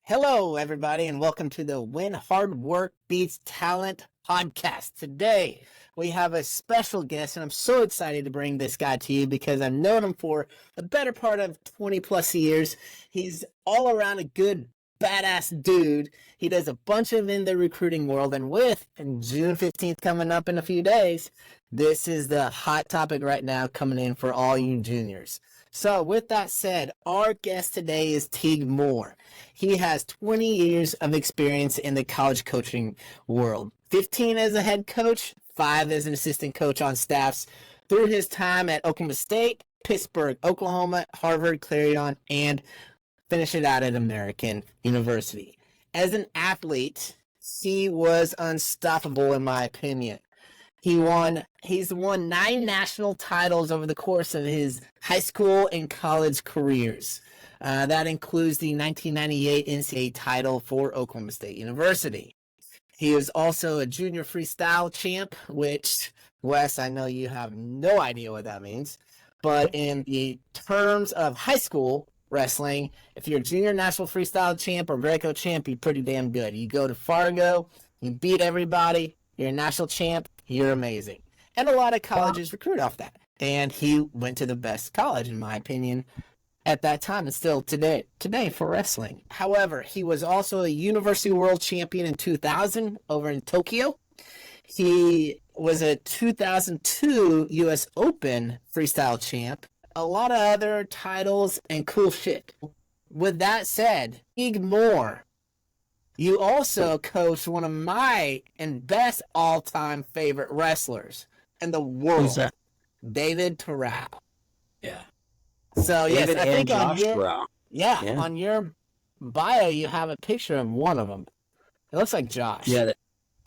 Hello, everybody, and welcome to the When Hard Work Beats Talent podcast. Today, we have a special guest, and I'm so excited to bring this guy to you because I've known him for the better part of 20 plus years. He's all around a good, badass dude. He does a bunch of in the recruiting world, and June 15th coming up in a few days, this is the hot topic right now coming in for all you juniors. So with that said, our guest today is Teague Moore. He has 20 years of experience in the college coaching world. 15 as a head coach, 5 as an assistant coach on staffs through his time at Oklahoma State, Pittsburgh, Oklahoma, Harvard, Clarion, and finished it out at American University. As an athlete, he was unstoppable in my opinion. He's won 9 national titles over the course of his high school and college careers. That includes the 1998 NCAA title for Oklahoma State University. He is also a junior freestyle champ, which, Wes, I know you have no idea what that means. But in the terms of high school wrestling, if you're a junior national freestyle champ or Greco champ, you're pretty damn good. You go to Fargo, you beat everybody, you're a national champ, you're amazing. And a lot of colleges recruit off that. And he went to the best college, in my opinion, at that time and still today for wrestling. However, he was also a University World Champion in 2000 over in Tokyo. He was a 2002 U.S. Open freestyle champ. A lot of other titles and cool shit. With that said, Teague Moore, you also coached one of my and best all-time favorite wrestlers in the world. Who's that? David Terrell. Yeah. So yes, David I think and on Josh your Terrell. on your bio you have a picture of one of them. It looks like Josh. Yeah,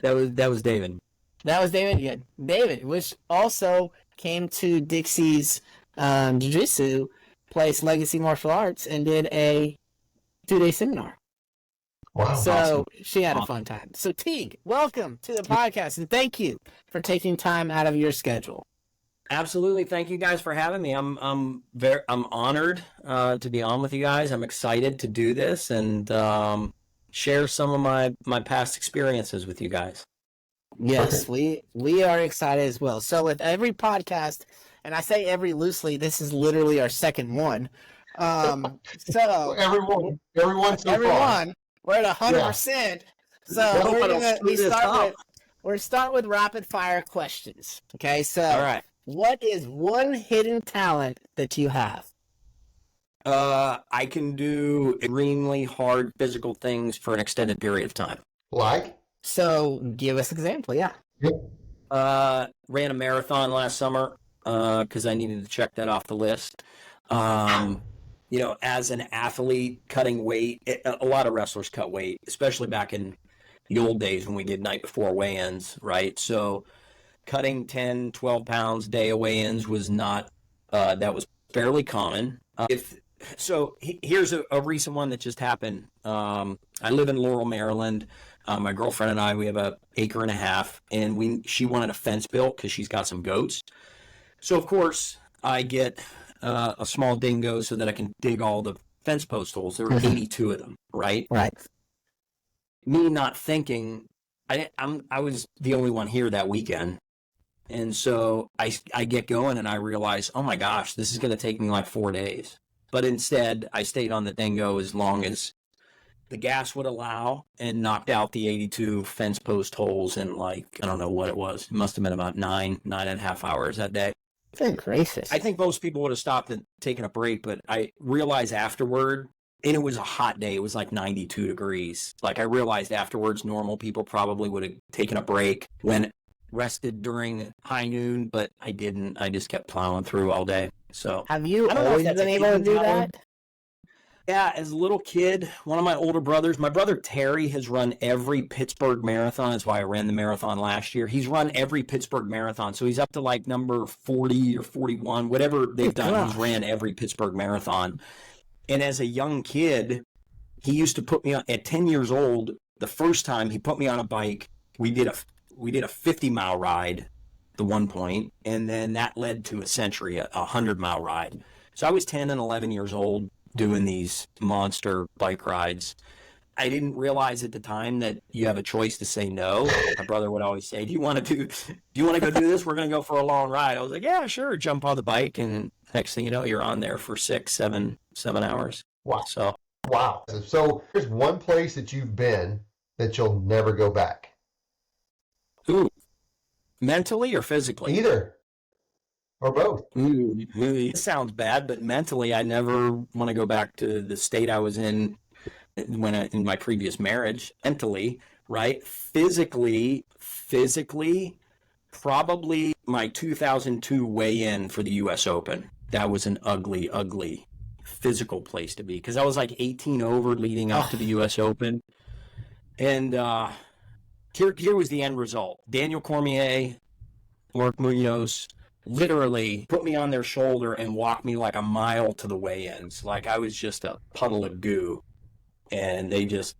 that was David. That was David. Yeah, David, which also came to Dixie's jiu-jitsu place, Legacy Martial Arts, and did a 2-day seminar. Wow. So Awesome. she had a fun time. So Teague, welcome to the podcast, and thank you for taking time out of your schedule. Absolutely. Thank you guys for having me. I'm honored to be on with you guys. I'm excited to do this and share some of my past experiences with you guys. Yes, we are excited as well. So with every podcast, and I say every loosely, this is literally our second one. So everyone so far. We're at 100%. So we're start with rapid fire questions. Okay, so All right. What is one hidden talent that you have? I can do extremely hard physical things for an extended period of time. Like? So give us an example. Yeah. Ran a marathon last summer because I needed to check that off the list. As an athlete, cutting weight, a lot of wrestlers cut weight, especially back in the old days when we did night before weigh-ins, right? So cutting 10, 12 pounds a day of weigh-ins was not, that was fairly common. Here's a recent one that just happened. I live in Laurel, Maryland. My girlfriend and I, we have an acre and a half, and she wanted a fence built because she's got some goats. So, of course, I get a small dingo so that I can dig all the fence post holes. There were 82 of them, right? Right. Me not thinking, I was the only one here that weekend. And so I get going and I realize, oh my gosh, this is going to take me like 4 days. But instead, I stayed on the dingo as long as the gas would allow and knocked out the 82 fence post holes in I don't know what it was. It must have been about 9.5 hours that day. Good gracious. I think most people would have stopped and taken a break, but I realized afterward, and it was a hot day. It was like 92 degrees. I realized afterwards, normal people probably would have taken a break, rested during high noon, but I didn't. I just kept plowing through all day. So have you I don't know if always that's been able to do that? Yeah, as a little kid, one of my older brothers, my brother Terry, has run every Pittsburgh marathon. That's why I ran the marathon last year. He's run every Pittsburgh marathon. So he's up to number 40 or 41, whatever they've done. He's ran every Pittsburgh marathon. And as a young kid, he used to put me on, at 10 years old, the first time he put me on a bike, we did a 50-mile ride the one point, and then that led to essentially a 100-mile ride. So I was 10 and 11 years old doing these monster bike rides. I didn't realize at the time that you have a choice to say no. My brother would always say, do you want to go do this? We're going to go for a long ride. I was like, yeah, sure. Jump on the bike. And next thing you know, you're on there for 7 hours. Wow. So, Wow. So there's one place that you've been that you'll never go back. ooh, mentally or physically? Either. Or both. It sounds bad, but mentally, I never want to go back to the state I was in in my previous marriage. Mentally, right? Physically, probably my 2002 weigh-in for the U.S. Open. That was an ugly, ugly physical place to be because I was like 18 over leading up to the U.S. Open, and here was the end result: Daniel Cormier, Mark Munoz literally put me on their shoulder and walked me like a mile to the weigh-ins. Like I was just a puddle of goo. And they just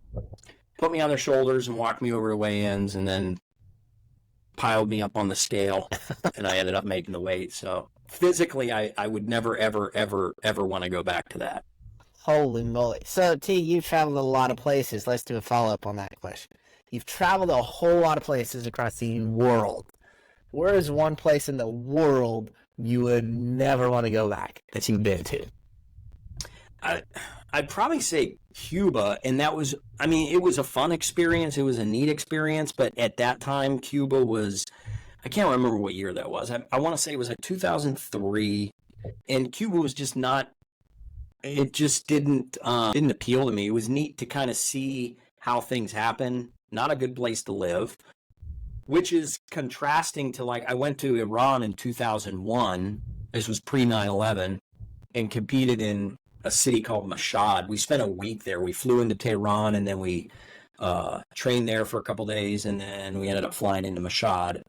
put me on their shoulders and walked me over to weigh-ins and then piled me up on the scale. And I ended up making the weight. So physically, I would never, ever, ever, ever want to go back to that. Holy moly. So, Teague, you've traveled a lot of places. Let's do a follow-up on that question. You've traveled a whole lot of places across the world. Where is one place in the world you would never want to go back that you've been to? I'd probably say Cuba, and that was, I mean, it was a fun experience. It was a neat experience, but at that time, Cuba was, I can't remember what year that was. I want to say it was like 2003, and Cuba was just not, it just didn't appeal to me. It was neat to kind of see how things happen. Not a good place to live. Which is contrasting to, like, I went to Iran in 2001. This was pre 9/11, and competed in a city called Mashhad. We spent a week there. We flew into Tehran, and then we trained there for a couple days, and then we ended up flying into Mashhad.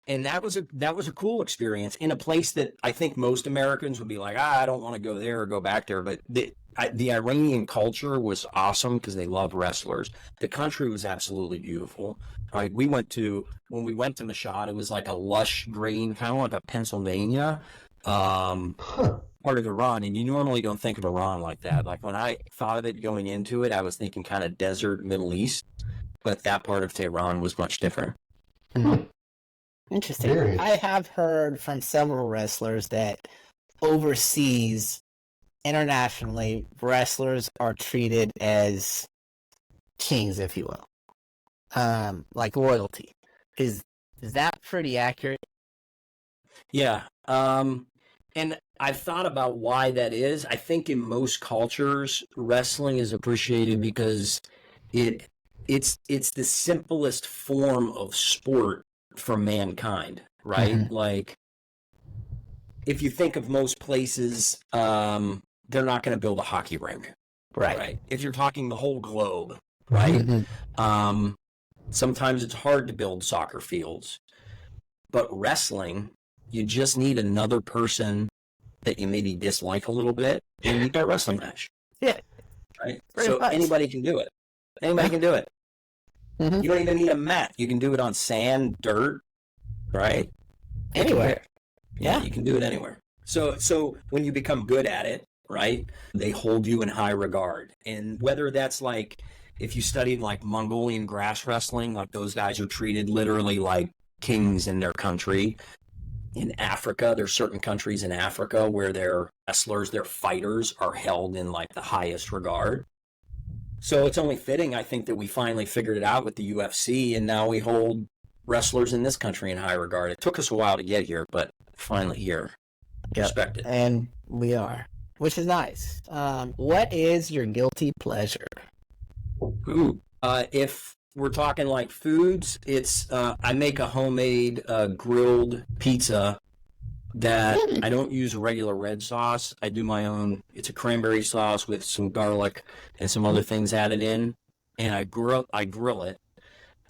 And that was a cool experience in a place that I think most Americans would be like, I don't want to go there or go back there. But the Iranian culture was awesome because they love wrestlers. The country was absolutely beautiful. Right, when we went to Mashhad, it was like a lush green, kind of like a Pennsylvania part of Iran. And you normally don't think of Iran like that. Like when I thought of it going into it, I was thinking kind of desert Middle East, but that part of Tehran was much different. Interesting. Very. I have heard from several wrestlers that overseas, internationally, wrestlers are treated as kings, if you will. Like royalty. Is that pretty accurate? Yeah. And I've thought about why that is. I think in most cultures, wrestling is appreciated because it's the simplest form of sport for mankind, right? Mm-hmm. Like, if you think of most places, they're not going to build a hockey rink, right? If you're talking the whole globe, right? Mm-hmm. Sometimes it's hard to build soccer fields, but wrestling, you just need another person that you maybe dislike a little bit, and you got a wrestling match. Yeah. Right? Pretty So much. anybody can do it. Anybody can do it. Mm-hmm. You don't even need a mat. You can do it on sand, dirt, right? Anywhere. Yeah, you can do it anywhere. So when you become good at it, right, they hold you in high regard. And whether that's like, if you studied like Mongolian grass wrestling, like those guys are treated literally like kings in their country. In Africa, there's certain countries in Africa where their wrestlers, their fighters are held in like the highest regard. So it's only fitting, I think, that we finally figured it out with the UFC, and now we hold wrestlers in this country in high regard. It took us a while to get here, but finally here. Yep. Respect it. And we are, which is nice. What is your guilty pleasure? Ooh. If we're talking like foods, it's I make a homemade grilled pizza that I don't use regular red sauce. I do my own. It's a cranberry sauce with some garlic and some other things added in, and I grill it.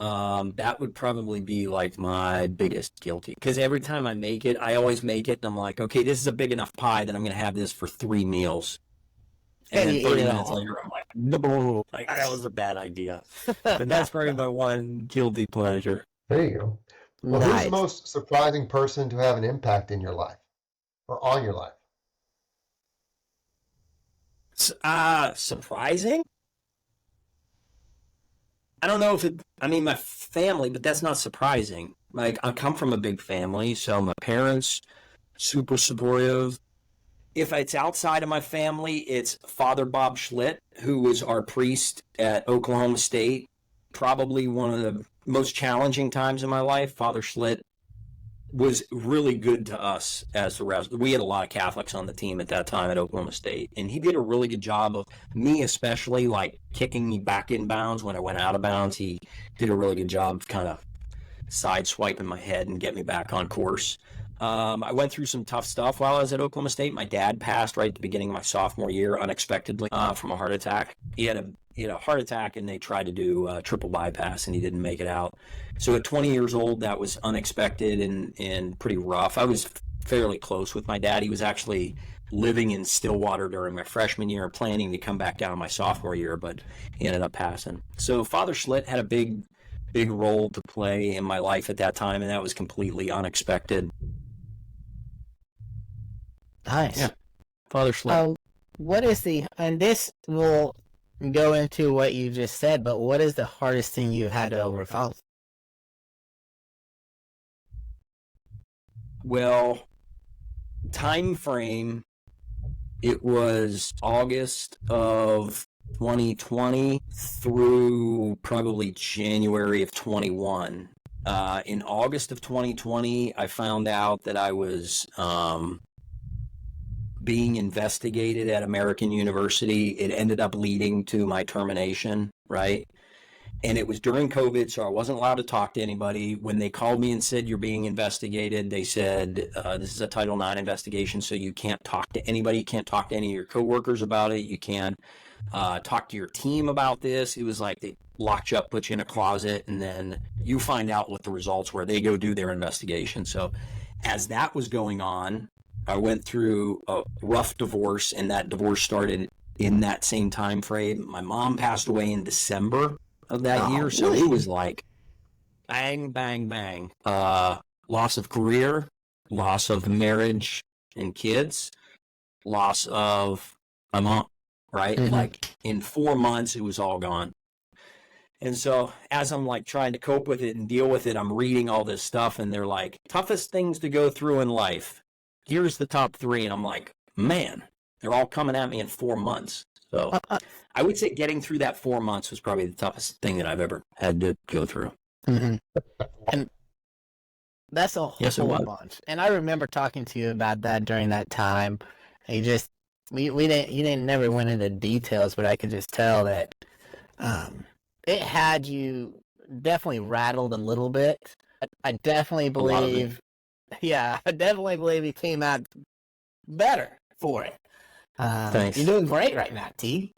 That would probably be like my biggest guilty, because every time I make it, I always make it, and I'm like, okay, this is a big enough pie that I'm going to have this for 3 meals. And then 30 minutes later, I'm like, no, like, that was a bad idea. But that's probably my one guilty pleasure. There you go. Well, Nice. who's the most surprising person to have an impact in your life or on your life? Surprising? I don't know if it, I mean, my family, but that's not surprising. Like, I come from a big family, so my parents, super supportive. If it's outside of my family, it's Father Bob Schlitt, who was our priest at Oklahoma State. Probably one of the most challenging times in my life. Father Schlitt was really good to us as the rest. We had a lot of Catholics on the team at that time at Oklahoma State, and he did a really good job of me, especially like kicking me back in bounds when I went out of bounds. He did a really good job of kind of side swiping my head and get me back on course. I went through some tough stuff while I was at Oklahoma State. My dad passed right at the beginning of my sophomore year unexpectedly from a heart attack. He had a heart attack, and they tried to do a triple bypass, and he didn't make it out. So at 20 years old, that was unexpected and pretty rough. I was fairly close with my dad. He was actually living in Stillwater during my freshman year, planning to come back down my sophomore year, but he ended up passing. So Father Schlitt had a big role to play in my life at that time, and that was completely unexpected. Nice. Yeah. Father Schlitt. What is and this will go into what you just said, but what is the hardest thing you've had to overcome? Well, time frame, it was August of 2020 through probably January of 21. In August of 2020, I found out that I was being investigated at American University. It ended up leading to my termination, right? And it was during COVID, so I wasn't allowed to talk to anybody. When they called me and said, you're being investigated, they said, this is a Title IX investigation, so you can't talk to anybody. You can't talk to any of your coworkers about it. You can't talk to your team about this. It was like they locked you up, put you in a closet, and then you find out what the results were. They go do their investigation. So as that was going on, I went through a rough divorce, and that divorce started in that same time frame. My mom passed away in December of that year, so it was like bang, bang, bang. Loss of career, loss of marriage and kids, loss of my mom, right? Mm-hmm. Like in 4 months, it was all gone. And so as I'm like trying to cope with it and deal with it, I'm reading all this stuff, and they're like, toughest things to go through in life. Here's the top 3. And I'm like, man, they're all coming at me in 4 months. So I would say getting through that 4 months was probably the toughest thing that I've ever had to go through. Mm-hmm. And that's a whole bunch. And I remember talking to you about that during that time. You didn't never went into details, but I could just tell that it had you definitely rattled a little bit. I definitely believe, you came out better for it. Thanks. You're doing great right now, Teague.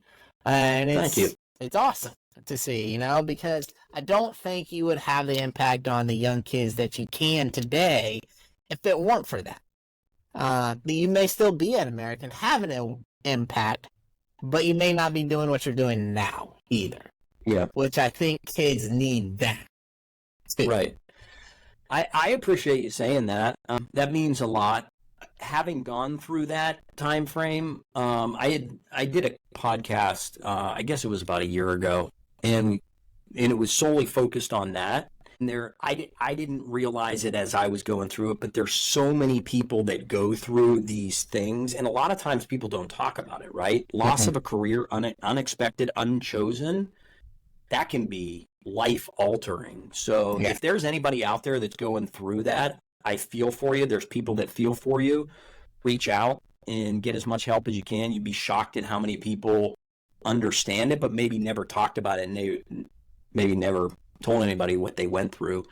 And Thank you. It's awesome to see, because I don't think you would have the impact on the young kids that you can today if it weren't for that. You may still be an American, having an impact, but you may not be doing what you're doing now either. Yeah. Which I think kids need that. Right. I appreciate you saying that. That means a lot. Having gone through that time frame, I did a podcast. I guess it was about a year ago, and it was solely focused on that. And I didn't realize it as I was going through it, but there's so many people that go through these things, and a lot of times people don't talk about it. Right? Loss of a career, unexpected, unchosen, that can be life altering. So if there's anybody out there that's going through that, I feel for you. There's people that feel for you. Reach out and get as much help as you can. You'd be shocked at how many people understand it, but maybe never talked about it, and they maybe never told anybody what they went through.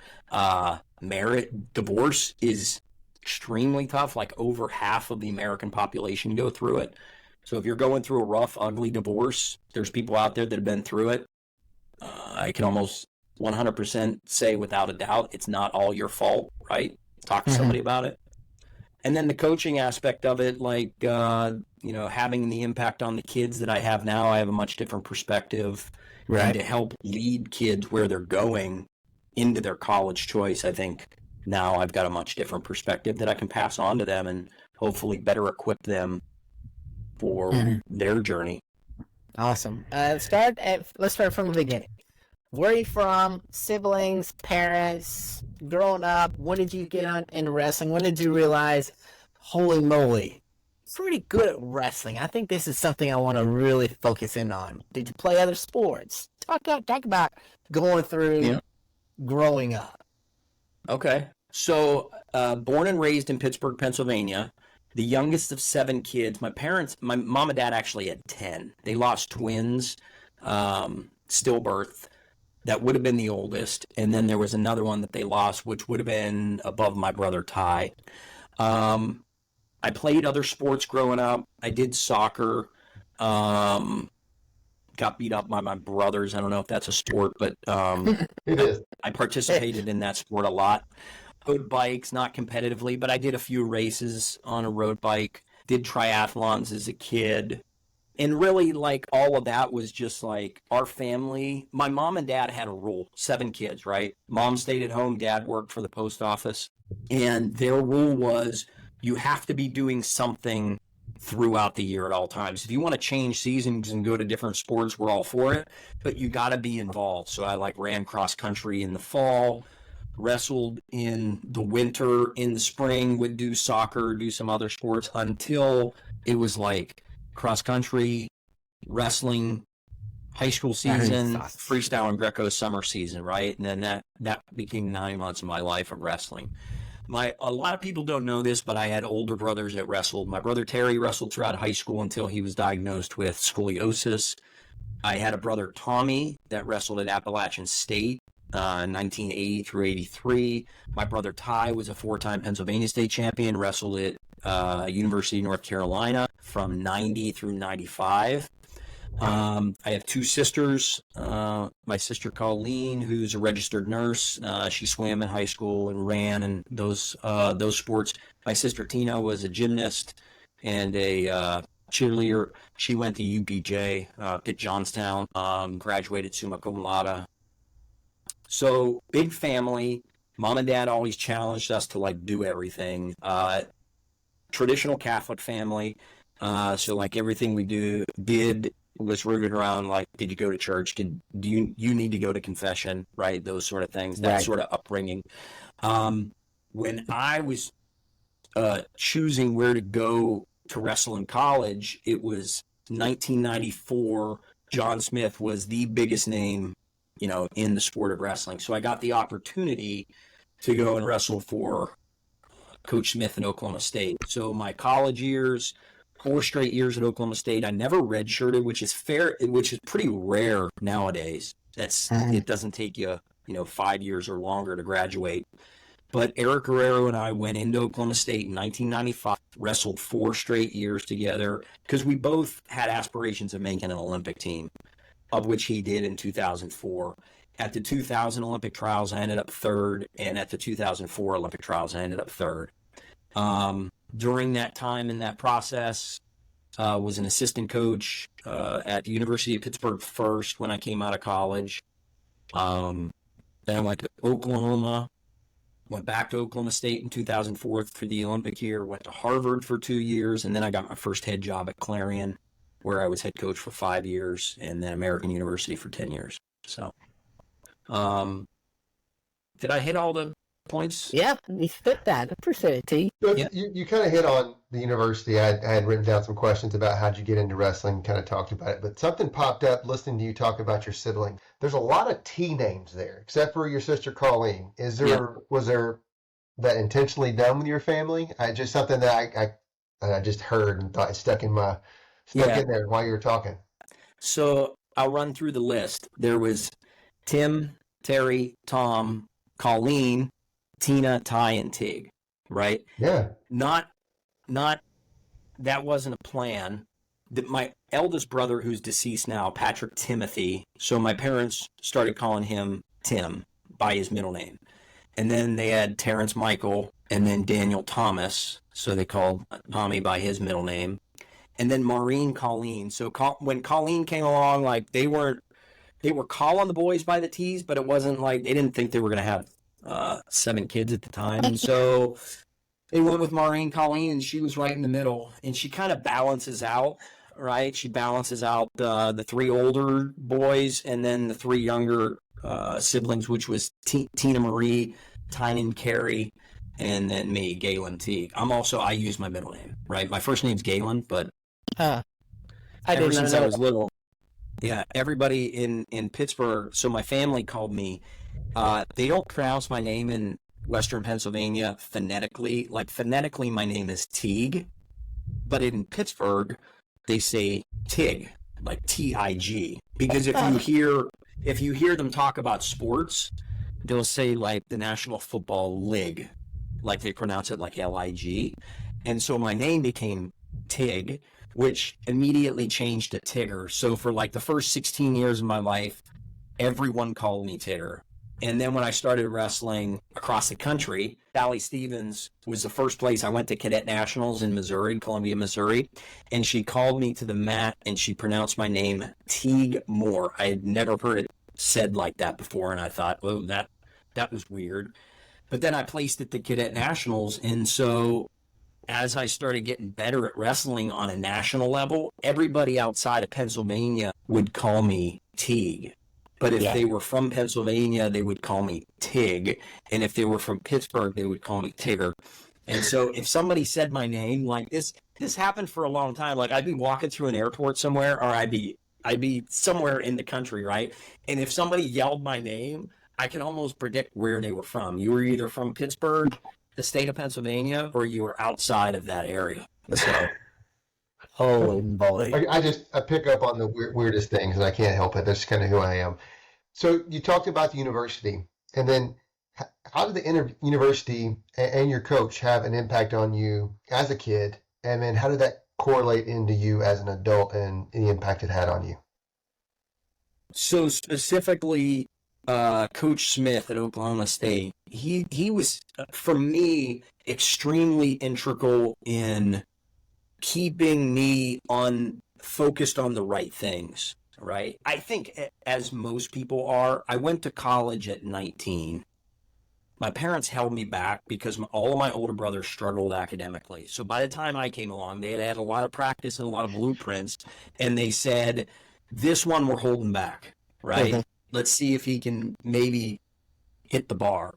Divorce is extremely tough. Like over half of the American population go through it. So if you're going through a rough, ugly divorce, there's people out there that have been through it. I can almost 100% say without a doubt, it's not all your fault, right? Talk to somebody about it. And then the coaching aspect of it, like, having the impact on the kids that I have now, I have a much different perspective. Right. And to help lead kids where they're going into their college choice, I think now I've got a much different perspective that I can pass on to them and hopefully better equip them for their journey. Awesome. Let's start from the beginning. Where are you from? Siblings, parents, growing up? When did you get on in wrestling? When did you realize, holy moly, pretty good at wrestling? I think this is something I want to really focus in on. Did you play other sports? Talk about going through growing up. Okay. So, born and raised in Pittsburgh, Pennsylvania, the youngest of 7 kids. My mom and dad actually had 10. They lost twins, stillbirth. That would have been the oldest. And then there was another one that they lost, which would have been above my brother Ty. I played other sports growing up. I did soccer. Got beat up by my brothers. I don't know if that's a sport, but It is. I participated in that sport a lot. Road bikes, not competitively, but I did a few races on a road bike. Did triathlons as a kid. And really, like, all of that was just like our family. My mom and dad had a rule, 7 kids, right? Mom stayed at home, dad worked for the post office. And their rule was you have to be doing something throughout the year at all times. If you want to change seasons and go to different sports, we're all for it, but you got to be involved. So I ran cross country in the fall, wrestled in the winter, in the spring, would do soccer, do some other sports until it was like cross country, wrestling, high school season, freestyle and Greco summer season, right? And then that became 9 months of my life of wrestling. A lot of people don't know this, but I had older brothers that wrestled. My brother Terry wrestled throughout high school until he was diagnosed with scoliosis. I had a brother Tommy that wrestled at Appalachian State, 1980 through 83. My brother Ty was a 4-time Pennsylvania State champion, wrestled at University of North Carolina from 90 through 95. I have 2 sisters. My sister Colleen, who's a registered nurse, she swam in high school and ran and those sports. My sister Tina was a gymnast and a cheerleader. She went to UPJ at Johnstown, graduated summa cum laude. So big family. Mom and dad always challenged us to do everything. Traditional Catholic family. So everything we did was rooted around did you go to church? Do you need to go to confession? Right, those sort of things. That sort of upbringing. When I was choosing where to go to wrestle in college, it was 1994. John Smith was the biggest name, in the sport of wrestling. So I got the opportunity to go and wrestle for Coach Smith in Oklahoma State. So my college years, 4 straight years at Oklahoma State. I never redshirted, which is pretty rare nowadays. It doesn't take you, 5 years or longer to graduate. But Eric Guerrero and I went into Oklahoma State in 1995, wrestled 4 straight years together because we both had aspirations of making an Olympic team, of which he did in 2004. At the 2000 Olympic trials, I ended up 3rd, and at the 2004 Olympic trials, I ended up 3rd. During that time in that process, was an assistant coach at the University of Pittsburgh first when I came out of college. Then I went to Oklahoma, went back to Oklahoma State in 2004 for the Olympic year, went to Harvard for 2 years, and then I got my first head job at Clarion, where I was head coach for 5 years, and then American University for 10 years. So, did I hit all the points? Yeah, you fit that. I appreciate it, T. So you kind of hit on the university. I had written down some questions about how'd you get into wrestling, kind of talked about it, but something popped up listening to you talk about your sibling. There's a lot of T names there, except for your sister Colleen. Was there that intentionally done with your family? Just something that I just heard and thought it stuck in there while you were talking. So I'll run through the list. There was Tim, Terry, Tom, Colleen, Tina, Ty, and Teague, right? Yeah. Not that wasn't a plan. My eldest brother, who's deceased now, Patrick Timothy, so my parents started calling him Tim by his middle name. And then they had Terrence Michael and then Daniel Thomas, so they called Tommy by his middle name. And then Maureen Colleen. So when Colleen came along, they were calling the boys by the T's, but it wasn't they didn't think they were going to have 7 kids at the time. And so they went with Maureen Colleen, and she was right in the middle. And she kind of balances out, right? She balances out the 3 older boys and then the 3 younger siblings, which was Tina Marie, Tynan Carey, and then me, Galen Teague. I use my middle name, right? My first name's Galen, but I ever did not since know I was that. little, yeah, everybody in Pittsburgh, so my family called me, they don't pronounce my name in Western Pennsylvania phonetically. Like phonetically, my name is Teague, but in Pittsburgh, they say Tig, like Tig. Because if you hear them talk about sports, they'll say like the National Football League, like they pronounce it like Lig. And so my name became Tig, which immediately changed to Tigger. So for like the first 16 years of my life, everyone called me Tigger. And then when I started wrestling across the country, Sally Stevens was the first place I went to Cadet Nationals in Missouri, Columbia, Missouri. And she called me to the mat and she pronounced my name Teague Moore. I had never heard it said like that before. And I thought, oh, that was weird. But then I placed at the Cadet Nationals. And so as I started getting better at wrestling on a national level, everybody outside of Pennsylvania would call me Teague. But if they were from Pennsylvania, they would call me Tig. And if they were from Pittsburgh, they would call me Tigger. And so if somebody said my name, like this happened for a long time. Like I'd be walking through an airport somewhere, or I'd be somewhere in the country, right? And if somebody yelled my name, I can almost predict where they were from. You were either from Pittsburgh, the state of Pennsylvania, or you were outside of that area. So, Holy moly. I pick up on the weirdest things, and I can't help it. That's kind of who I am. So you talked about the university, and then how did the university and your coach have an impact on you as a kid? And then how did that correlate into you as an adult and the impact it had on you? So specifically, Coach Smith at Oklahoma State, he was, for me, extremely integral in keeping me focused on the right things, right? I think as most people are, I went to college at 19. My parents held me back because all of my older brothers struggled academically. So by the time I came along, they had a lot of practice and a lot of blueprints, and they said, this one we're holding back, right? Mhm. Let's see if he can maybe hit the bar.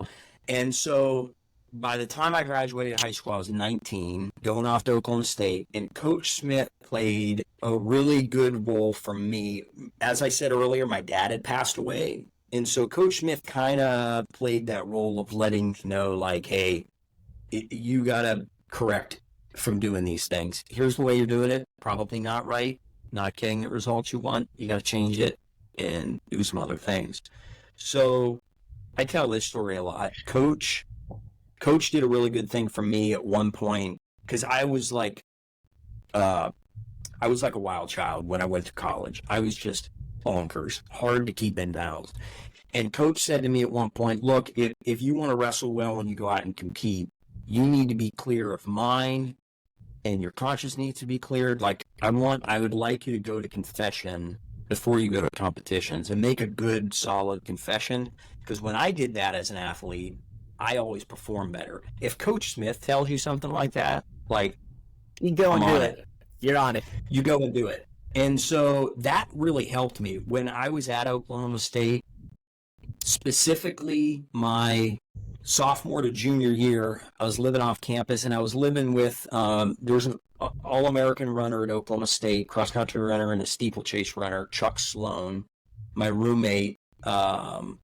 And so by the time I graduated high school, I was 19, going off to Oklahoma State, and Coach Smith played a really good role for me. As I said earlier, my dad had passed away. And so Coach Smith kind of played that role of letting you know, like, hey, you got to correct from doing these things. Here's the way you're doing it. Probably not right. Not getting the results you want. You got to change it and do some other things. So I tell this story a lot. Coach did a really good thing for me at one point because I was like a wild child when I went to college. I was just bonkers, hard to keep in balance. And Coach said to me at one point, look, if you want to wrestle well when you go out and compete, you need to be clear of mind and your conscience needs to be cleared. Like I would like you to go to confession before you go to competitions and make a good, solid confession. Because when I did that as an athlete, I always perform better. If Coach Smith tells you something like that, like You go and I'm do on it. You're on it. you go and do it. And so that really helped me when I was at Oklahoma State, specifically my sophomore to junior year. I was living off campus and I was living with, there was an All-American runner at Oklahoma State, cross-country runner and a steeplechase runner, Chuck Sloan, my roommate.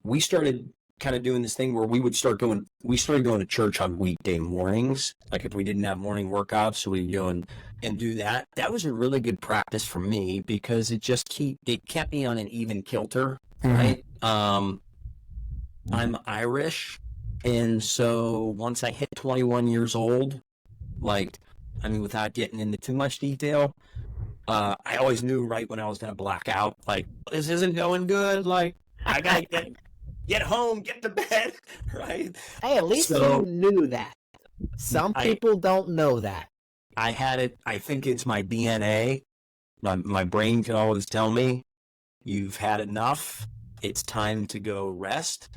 We started kind of doing this thing where we started going to church on weekday mornings. Like if we didn't have morning workouts, so we'd go and do that. That was a really good practice for me because it kept me on an even kilter, right? I'm Irish, and so once I hit 21 years old, without getting into too much detail, I always knew right when I was going to black out, like, this isn't going good, like, I got to get home, get to bed, right? Hey, at least So- you knew that. Some people don't know that. I had it, I think it's my DNA. My brain can always tell me, you've had enough, it's time to go rest.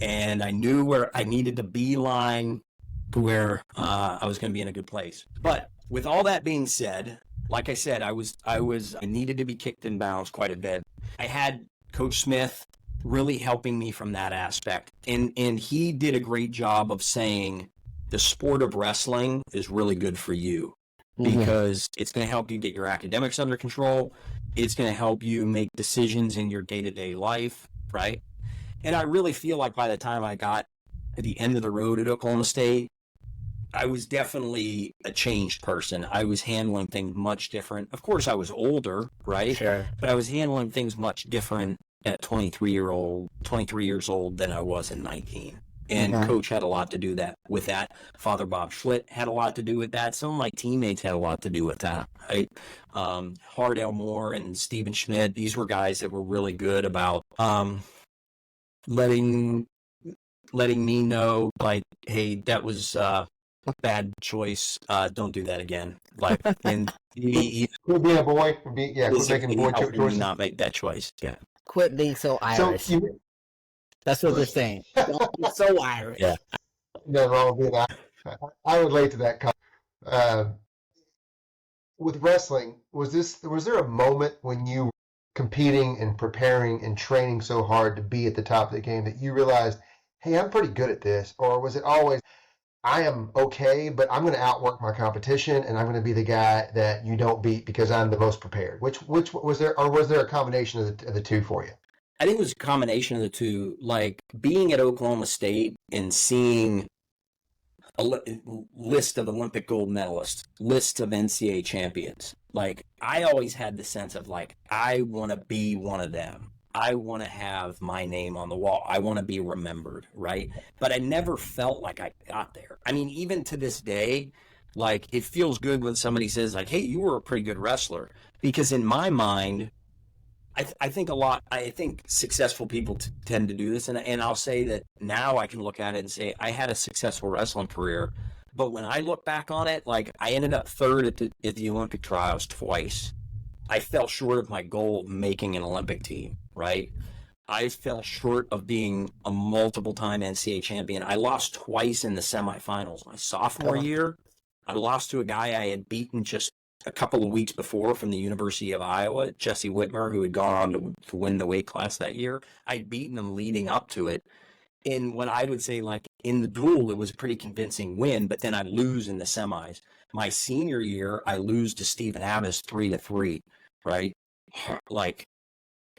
And I knew where I needed to beeline to where I was going to be in a good place. But with all that being said, like I said, I needed to be kicked in bounds quite a bit. I had Coach Smith really helping me from that aspect. And he did a great job of saying the sport of wrestling is really good for you because it's going to help you get your academics under control. It's going to help you make decisions in your day-to-day life, right? And I really feel like by the time I got at the end of the road at Oklahoma State, I was definitely a changed person. I was handling things much different. Of course, I was older, right? Sure. But I was handling things much different at 23 years old than I was at 19. And Coach had a lot to do with that. Father Bob Schlitt had a lot to do with that. Some of my teammates had a lot to do with that, right? Hardell Moore and Stephen Schmidt, these were guys that were really good about letting me know, like, hey, that was a bad choice. Don't do that again. Like, and he Quit being a boy. Quit making boy choices. Not make that choice. Yeah. Quit being so Irish. That's what they're saying. Don't be so Irish. Yeah. Nothing wrong with being Irish. I relate to that. With wrestling, was there a moment when you were competing and preparing and training so hard to be at the top of the game that you realized, hey, I'm pretty good at this? Or was it always, I am okay, but I'm going to outwork my competition and I'm going to be the guy that you don't beat because I'm the most prepared? Which was there, or was there a combination of the two for you? I think it was a combination of the two. Like being at Oklahoma State and seeing a list of Olympic gold medalists, list of NCAA champions. Like I always had the sense of like, I want to be one of them. I want to have my name on the wall. I want to be remembered, right? But I never felt like I got there. I mean, even to this day, like it feels good when somebody says like, hey, you were a pretty good wrestler. Because in my mind, I think successful people tend to do this. And I'll say that now I can look at it and say I had a successful wrestling career. But when I look back on it, like I ended up third at the Olympic trials twice. I fell short of my goal of making an Olympic team, right? I fell short of being a multiple-time NCAA champion. I lost twice in the semifinals. My sophomore year, I lost to a guy I had beaten just a couple of weeks before from the University of Iowa, Jesse Whitmer, who had gone on to win the weight class that year. I'd beaten him leading up to it. In what I would say, like, in the duel, it was a pretty convincing win, but then I'd lose in the semis. My senior year, I lose to Stephen Abbas 3-3, right? Like,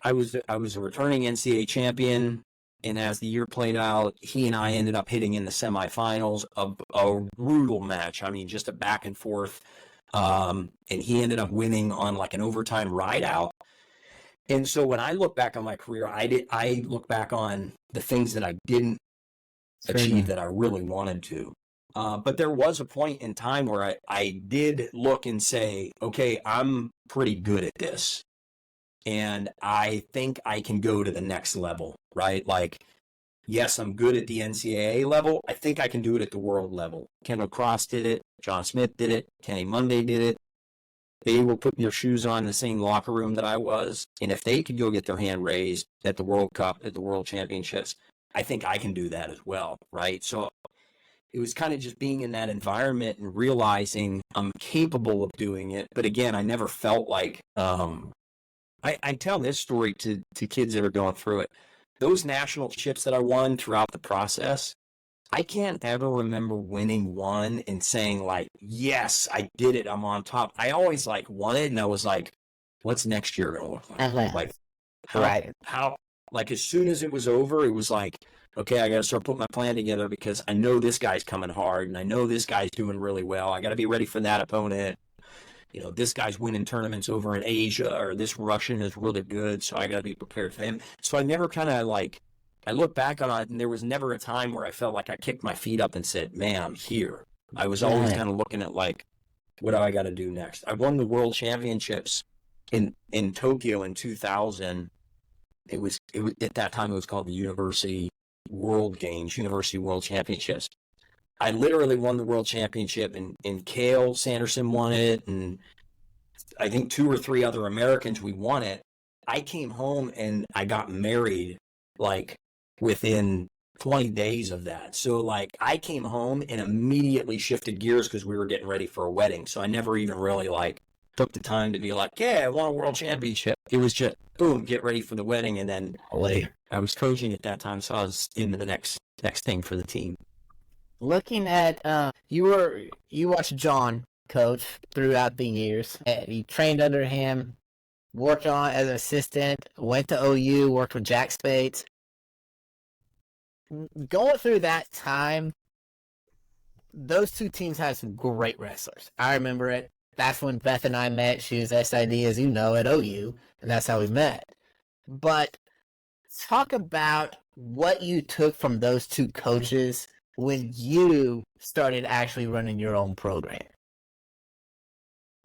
I was a returning NCAA champion, and as the year played out, he and I ended up hitting in the semifinals, a brutal match. I mean, just a back and forth. And he ended up winning on like an overtime ride out. And so when I look back on my career, I look back on the things that I didn't achieve that I really wanted to. But there was a point in time where I did look and say, okay, I'm pretty good at this. And I think I can go to the next level, right? Like, yes, I'm good at the NCAA level. I think I can do it at the world level. Kendall Cross did it. John Smith did it. Kenny Monday did it. They were putting their shoes on in the same locker room that I was. And if they could go get their hand raised at the World Cup, at the World Championships, I think I can do that as well, right? So it was kind of just being in that environment and realizing I'm capable of doing it. But again, I never felt like I tell this story to kids that are going through it. Those national chips that I won throughout the process, I can't ever remember winning one and saying like, yes, I did it. I'm on top. I always like won it. And I was like, what's next year going to look like? Like how, like as soon as it was over, it was like, okay, I got to start putting my plan together because I know this guy's coming hard and I know this guy's doing really well. I got to be ready for that opponent. You know, this guy's winning tournaments over in Asia, or this Russian is really good, so I got to be prepared for him. So I never kind of like, I look back on it, and there was never a time where I felt like I kicked my feet up and said, man, I'm here. I was always kind of looking at like, what do I got to do next? I won the World Championships in Tokyo in 2000. It was at that time it was called the University World Games, University World Championships. I literally won the World Championship, and Cale Sanderson won it, and I think 2 or 3 other Americans, we won it. I came home and I got married like within 20 days of that. So like I came home and immediately shifted gears because we were getting ready for a wedding. So I never even really like took the time to be like, yeah, I won a world championship. It was just, boom, get ready for the wedding. And then I was coaching at that time, so I was into the next thing for the team. Looking at you watched John coach throughout the years. You trained under him, worked on as an assistant, went to OU, worked with Jack Spates. Going through that time, those two teams had some great wrestlers. I remember it. That's when Beth and I met. She was SID, as you know, at OU, and that's how we met. But talk about what you took from those two coaches when you started actually running your own program.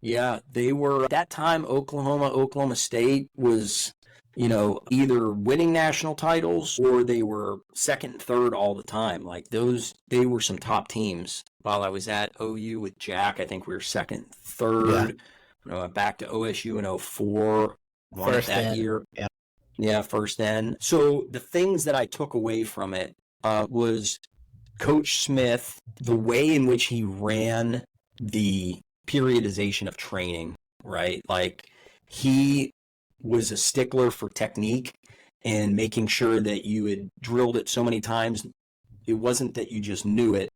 Yeah, they were at that time. Oklahoma State was, either winning national titles or they were second and third all the time. Like they were some top teams. While I was at OU with Jack, I think we were second, third. Yeah. I went back to OSU in 2004, won it that year. Yeah. Yeah, first then. So the things that I took away from it was Coach Smith, the way in which he ran the periodization of training, right? Like he was a stickler for technique and making sure that you had drilled it so many times. It wasn't that you just knew it,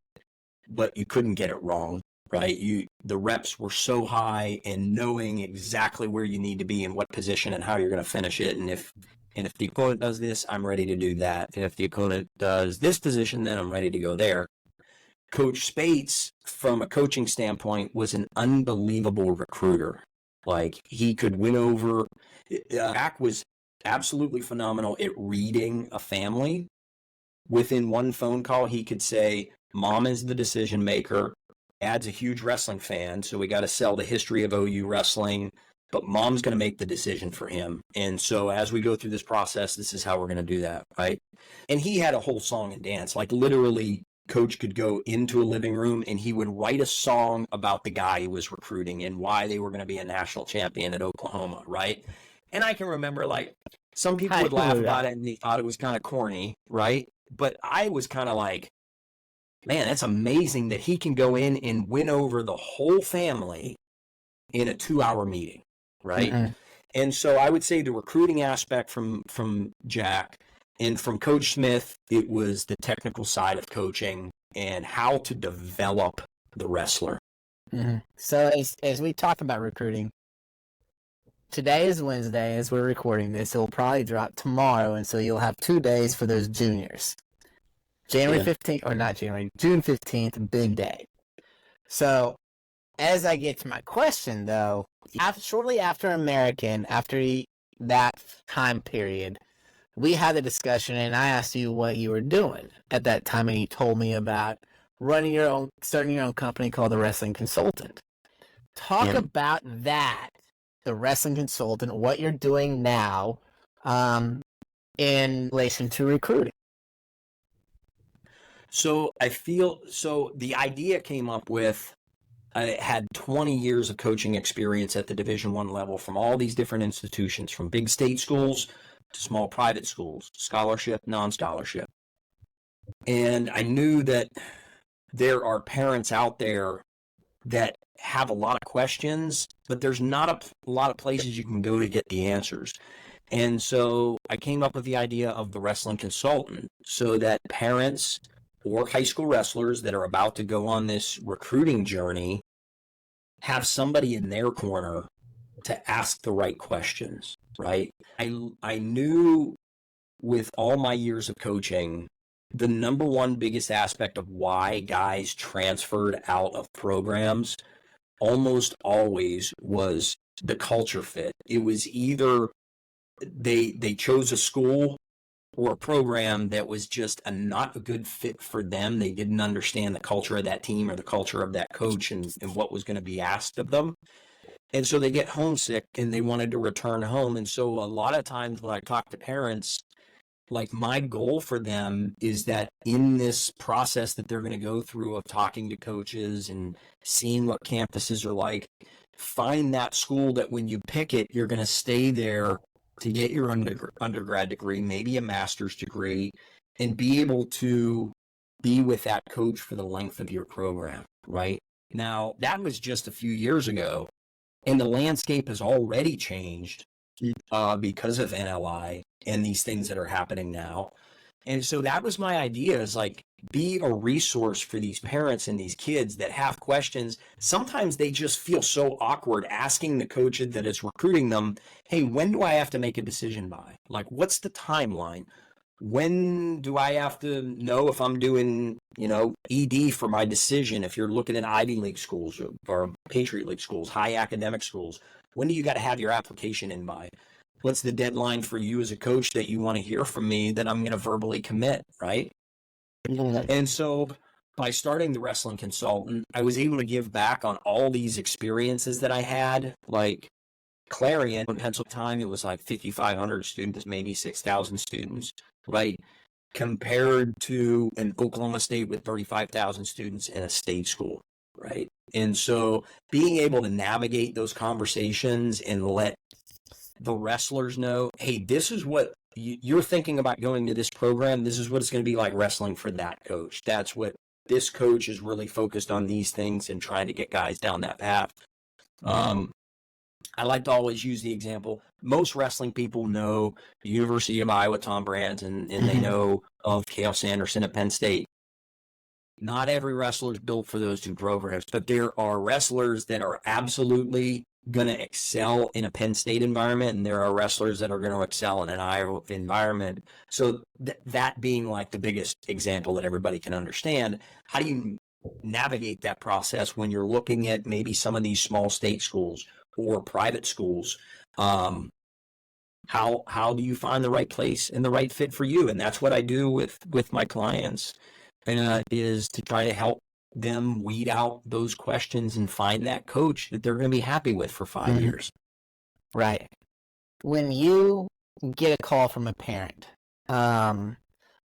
but you couldn't get it wrong, right? The reps were so high, and knowing exactly where you need to be in what position and how you're going to finish it. And if the opponent does this, I'm ready to do that. And if the opponent does this position, then I'm ready to go there. Coach Spates, from a coaching standpoint, was an unbelievable recruiter. Like, he could win over. Jack was absolutely phenomenal at reading a family. Within one phone call, he could say, Mom is the decision maker. Dad's a huge wrestling fan, so we got to sell the history of OU wrestling. But Mom's going to make the decision for him. And so as we go through this process, this is how we're going to do that, right? And he had a whole song and dance. Like, literally, Coach could go into a living room and he would write a song about the guy he was recruiting and why they were going to be a national champion at Oklahoma, right? And I can remember, like, some people would laugh about it and they thought it was kind of corny, right? But I was kind of like, man, that's amazing that he can go in and win over the whole family in a 2-hour meeting, right? Mm-hmm. And so I would say the recruiting aspect from Jack, and from Coach Smith, it was the technical side of coaching and how to develop the wrestler. Mm-hmm. So as we talk about recruiting, today is Wednesday as we're recording this. It will probably drop tomorrow, and so you'll have 2 days for those juniors. January 15th, or not January, June 15th, big day. So as I get to my question, though, shortly after American, after that time period, we had a discussion, and I asked you what you were doing at that time, and you told me about starting your own company called The Wrestling Consultant. Talk about that, The Wrestling Consultant, what you're doing now in relation to recruiting. So the idea came up with, I had 20 years of coaching experience at the Division I level from all these different institutions, from big state schools to small private schools, scholarship, non-scholarship. And I knew that there are parents out there that have a lot of questions, but there's not a lot of places you can go to get the answers. And so I came up with the idea of the Wrestling Consultant so that parents or high school wrestlers that are about to go on this recruiting journey have somebody in their corner to ask the right questions, right? I knew with all my years of coaching, the number one biggest aspect of why guys transferred out of programs almost always was the culture fit. It was either they chose a school or a program that was just not a good fit for them. They didn't understand the culture of that team or the culture of that coach and what was going to be asked of them. And so they get homesick and they wanted to return home. And so a lot of times when I talk to parents, like, my goal for them is that in this process that they're going to go through of talking to coaches and seeing what campuses are like, find that school that when you pick it, you're going to stay there to get your undergrad degree, maybe a master's degree, and be able to be with that coach for the length of your program, right? Now, that was just a few years ago. And the landscape has already changed because of NLI and these things that are happening now. And so that was my idea, is like, be a resource for these parents and these kids that have questions. Sometimes they just feel so awkward asking the coach that is recruiting them, hey, when do I have to make a decision by? Like, what's the timeline? When do I have to know if I'm doing, ED for my decision? If you're looking at Ivy League schools or Patriot League schools, high academic schools, when do you got to have your application in by? What's the deadline for you as a coach that you want to hear from me that I'm going to verbally commit, right? And so by starting the Wrestling Consultant, I was able to give back on all these experiences that I had. Like Clarion, in Pennsylvania time, it was like 5,500 students, maybe 6,000 students, right? Compared to an Oklahoma State with 35,000 students in a state school, right? And so being able to navigate those conversations and let the wrestlers know, hey, this is what you're thinking about going to this program. This is what it's going to be like wrestling for that coach. That's what this coach is really focused on, these things, and trying to get guys down that path. I like to always use the example. Most wrestling people know the University of Iowa, Tom Brands, and they know of Cale Sanderson at Penn State. Not every wrestler is built for those two programs, but there are wrestlers that are absolutely going to excel in a Penn State environment, and there are wrestlers that are going to excel in an Iowa environment. So that being like the biggest example that everybody can understand, how do you navigate that process when you're looking at maybe some of these small state schools or private schools? How do you find the right place and the right fit for you? And that's what I do with my clients, is to try to help them weed out those questions and find that coach that they're going to be happy with for 5 years. Right. When you get a call from a parent,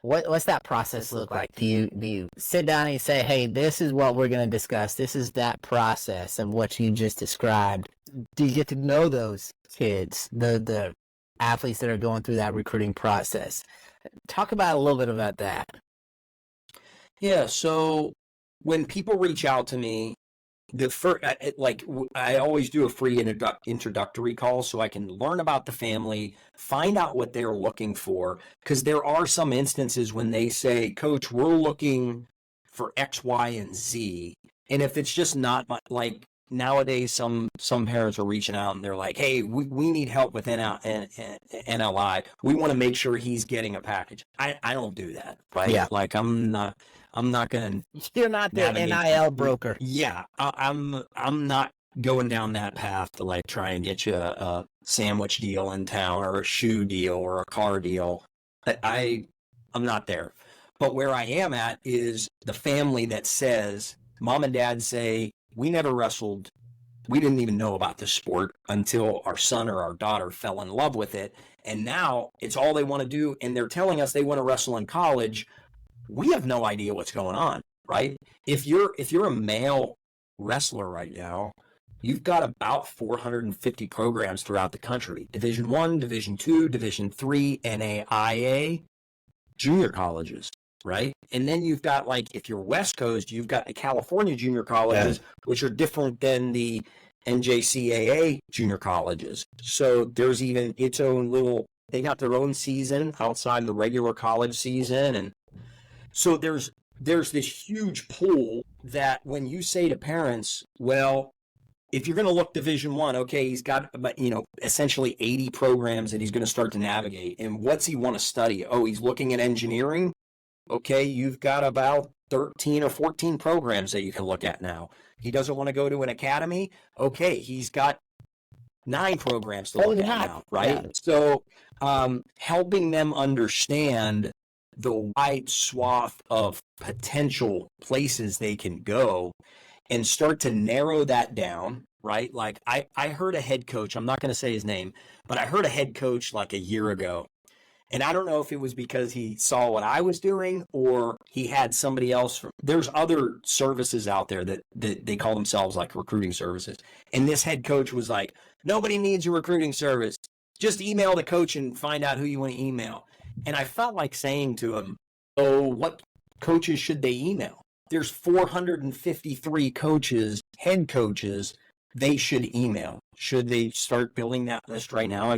what's that process look like? Do you sit down and you say, hey, this is what we're going to discuss. This is that process of what you just described. Do you get to know those kids, the athletes that are going through that recruiting process? Talk about a little bit about that. Yeah. So when people reach out to me, I always do a free introductory call so I can learn about the family, find out what they're looking for, because there are some instances when they say, Coach, we're looking for X, Y, and Z. And if it's just not like nowadays, some parents are reaching out and they're like, hey, we need help with NLI. We want to make sure he's getting a package. I don't do that, right? Yeah. Like I'm not going to. You're not the NIL broker. Yeah, I'm not going down that path to like try and get you a sandwich deal in town or a shoe deal or a car deal. I'm not there. But where I am at is the family that says, mom and dad say, we never wrestled. We didn't even know about this sport until our son or our daughter fell in love with it. And now it's all they want to do. And they're telling us they want to wrestle in college. We have no idea what's going on, right? If you're a male wrestler right now, you've got about 450 programs throughout the country. Division I, Division II, Division III, NAIA, junior colleges, right? And then you've got, like, if you're West Coast, you've got the California junior colleges, which are different than the NJCAA junior colleges. So there's even its own little, they got their own season outside the regular college season. And so there's this huge pool that when you say to parents, well, if you're going to look Division I, okay, he's got, essentially 80 programs that he's going to start to navigate. And what's he want to study? Oh, he's looking at engineering. Okay, you've got about 13 or 14 programs that you can look at now. He doesn't want to go to an academy. Okay, he's got 9 programs to look at now, right? Yeah. So helping them understand the wide swath of potential places they can go and start to narrow that down, right? Like I heard a head coach, I'm not going to say his name, but I heard a head coach like a year ago. And I don't know if it was because he saw what I was doing or he had somebody else. There's other services out there that they call themselves like recruiting services. And this head coach was like, nobody needs a recruiting service. Just email the coach and find out who you want to email. And I felt like saying to him, oh, what coaches should they email? There's 453 coaches, head coaches, they should email. Should they start building that list right now?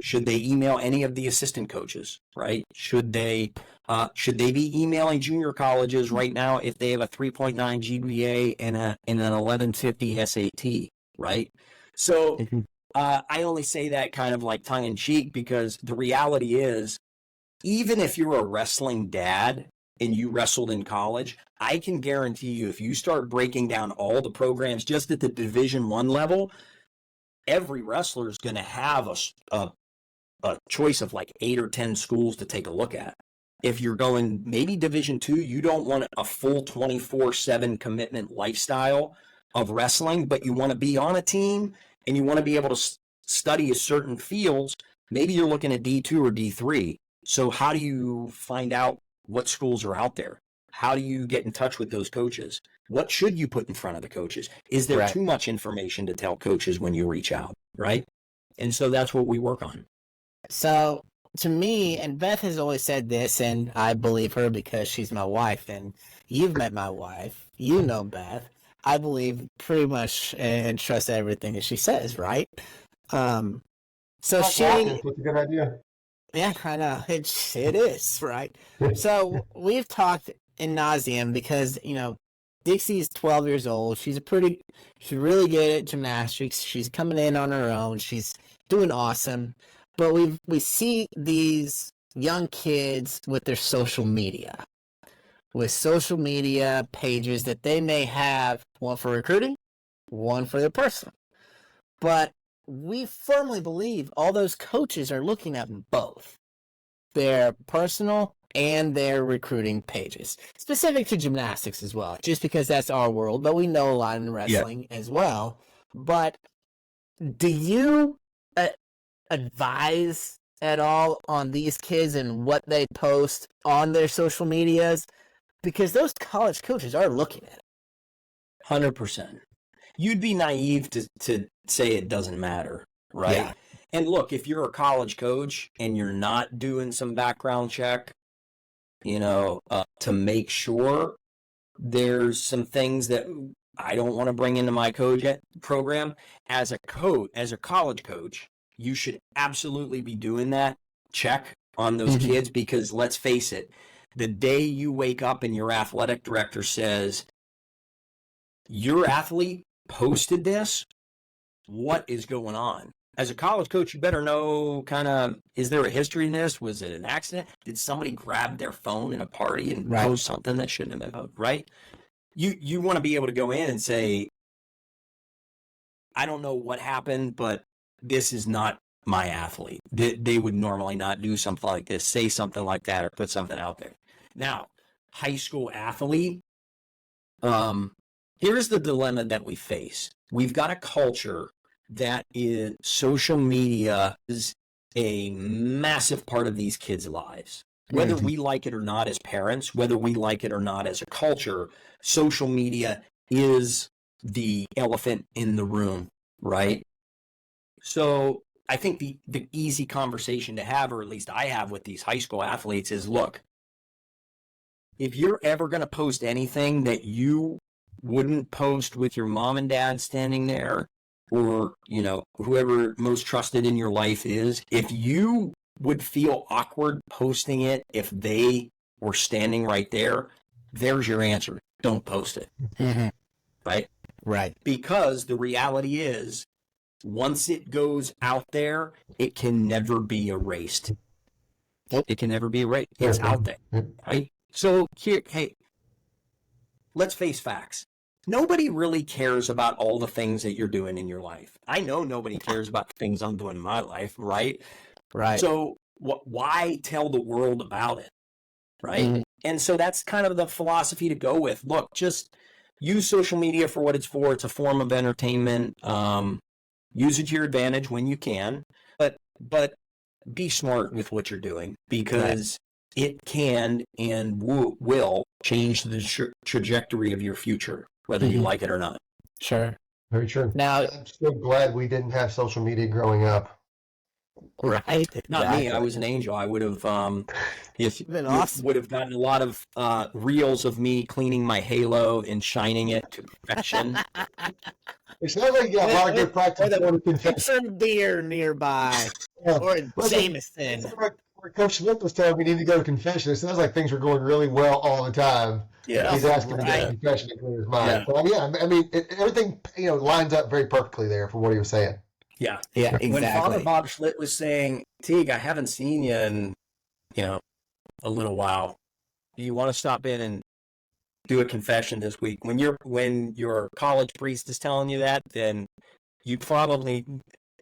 Should they email any of the assistant coaches, right? Should they be emailing junior colleges right now if they have a 3.9 GPA and an 1150 SAT, right? So I only say that kind of like tongue in cheek because the reality is, even if you're a wrestling dad and you wrestled in college, I can guarantee you if you start breaking down all the programs just at the Division I level, every wrestler is going to have a choice of like 8 or 10 schools to take a look at. If you're going maybe Division II, you don't want a full 24/7 commitment lifestyle of wrestling, but you want to be on a team and you want to be able to study certain fields. Maybe you're looking at D2 or D3. So how do you find out what schools are out there? How do you get in touch with those coaches? What should you put in front of the coaches? Is there too much information to tell coaches when you reach out, right? And so that's what we work on. So to me, and Beth has always said this, and I believe her because she's my wife, and you've met my wife. You know Beth. I believe pretty much and trust everything that she says, right? So That's a good idea. Yeah, I know. It is, right? So we've talked in nauseam because, Dixie's 12 years old. She's really good at gymnastics. She's coming in on her own. She's doing awesome. But we see these young kids with their social media pages that they may have, one for recruiting, one for their personal. But we firmly believe all those coaches are looking at both their personal and their recruiting pages, specific to gymnastics as well, just because that's our world, but we know a lot in wrestling as well. But do you advise at all on these kids and what they post on their social medias? Because those college coaches are looking at it. 100%. You'd be naive to say it doesn't matter, right? Yeah. And look, if you're a college coach and you're not doing some background check, to make sure there's some things that I don't want to bring into my program, as a college coach, you should absolutely be doing that check on those kids, because let's face it, the day you wake up and your athletic director says, your athlete posted this, what is going on? As a college coach, you better know is there a history in this? Was it an accident? Did somebody grab their phone in a party and post something that shouldn't have been, right? You want to be able to go in and say, I don't know what happened, but this is not my athlete. They would normally not do something like this, say something like that, or put something out there. Now, high school athlete, here's the dilemma that we face. We've got a culture that is social media is a massive part of these kids' lives. Whether we like it or not as parents, whether we like it or not as a culture, social media is the elephant in the room, right? So I think the easy conversation to have, or at least I have with these high school athletes, is look, if you're ever going to post anything that you wouldn't post with your mom and dad standing there, or, whoever most trusted in your life is, if you would feel awkward posting it if they were standing right there, there's your answer. Don't post it. Right? Right. Because the reality is, once it goes out there, it can never be erased. It can never be erased. It's out there. Right? So here, hey, let's face facts. Nobody really cares about all the things that you're doing in your life. I know nobody cares about the things I'm doing in my life, right? Right. So why tell the world about it, right? And so that's kind of the philosophy to go with. Look, just use social media for what it's for. It's a form of entertainment. Use it to your advantage when you can, but be smart with what you're doing, because it can and will change the trajectory of your future, whether you like it or not. Sure. Very true. Now, I'm so glad we didn't have social media growing up. Right. Not me. I Exactly. was an angel. I would have, if Been you awesome. would have gotten a lot of reels of me cleaning my halo and shining it to perfection. It sounds like you got a lot of good practice With a going to confession. pitcher beer nearby, Yeah. or Listen, Jameson. where Coach Smith was telling me we need to go to confession, it sounds like things are going really well all the time. Yeah. He's asking to go to Right. confession to clear his mind. Yeah. So, yeah, I mean, everything lines up very perfectly there for what he was saying. Yeah. Yeah, When Father exactly. Bob Schlitt was saying, Teague, I haven't seen you in, a little while. Do you want to stop in and do a confession this week? When your college priest is telling you that, then you probably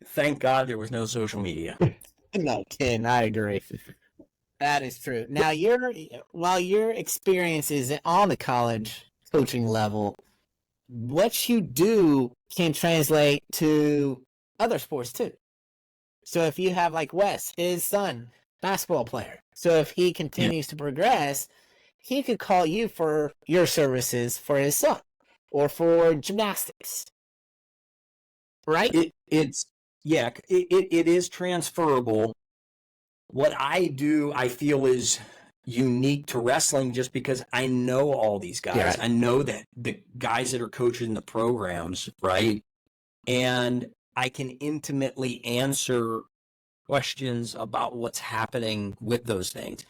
thank God there was no social media. No kidding. I agree. That is true. Now, while your experience is on the college coaching level, what you do can translate to other sports too. So if you have like Wes, his son, basketball player. So if he continues to progress, he could call you for your services for his son or for gymnastics. Right? It is transferable. What I do, I feel is unique to wrestling just because I know all these guys. Yeah. I know that the guys that are coaching the programs, right? And I can intimately answer questions about what's happening with those things.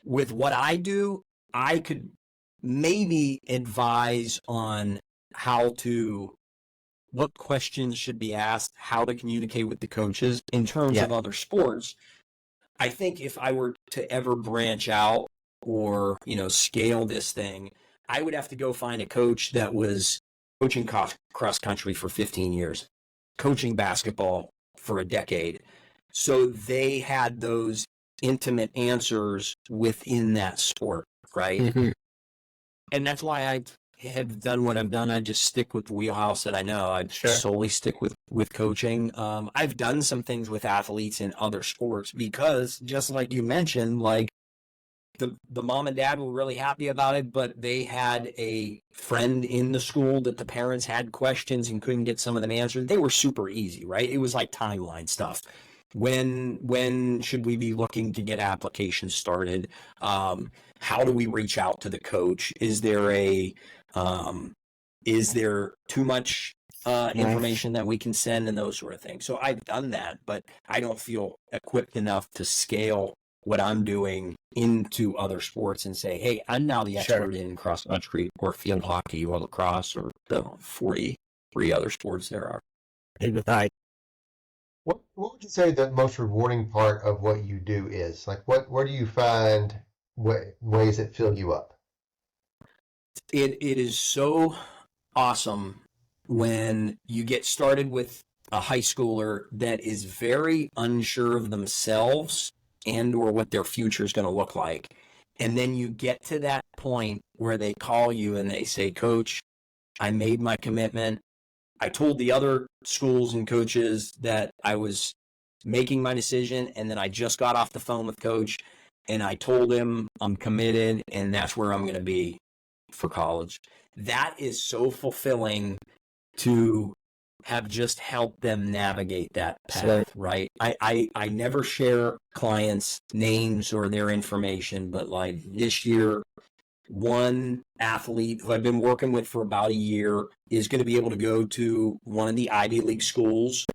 With what I do, I could maybe advise on what questions should be asked, how to communicate with the coaches in terms of other sports. I think if I were to ever branch out or, scale this thing, I would have to go find a coach that was coaching cross country for 15 years, coaching basketball for a decade. So they had those intimate answers within that sport, right? Mm-hmm. And that's why I have done what I've done. I just stick with the wheelhouse that I know. I solely stick with coaching. I've done some things with athletes in other sports because, just like you mentioned, like the mom and dad were really happy about it, but they had a friend in the school that the parents had questions and couldn't get some of them answered. They were super easy, right? It was like timeline stuff. When should we be looking to get applications started? How do we reach out to the coach? Is there too much information that we can send and those sort of things? So I've done that, but I don't feel equipped enough to scale what I'm doing into other sports and say, hey, I'm now the expert in cross country or field hockey or lacrosse or the 43 other sports there are. What would you say the most rewarding part of what you do is? Like, where do you find ways that fill you up? It is so awesome when you get started with a high schooler that is very unsure of themselves and or what their future is going to look like. And then you get to that point where they call you and they say, Coach, I made my commitment. I told the other schools and coaches that I was making my decision, and then I just got off the phone with Coach, and I told him I'm committed, and that's where I'm going to be for college. That is so fulfilling to have just helped them navigate that path, right? I never share clients' names or their information, but like this year, one athlete who I've been working with for about a year is going to be able to go to one of the Ivy League schools.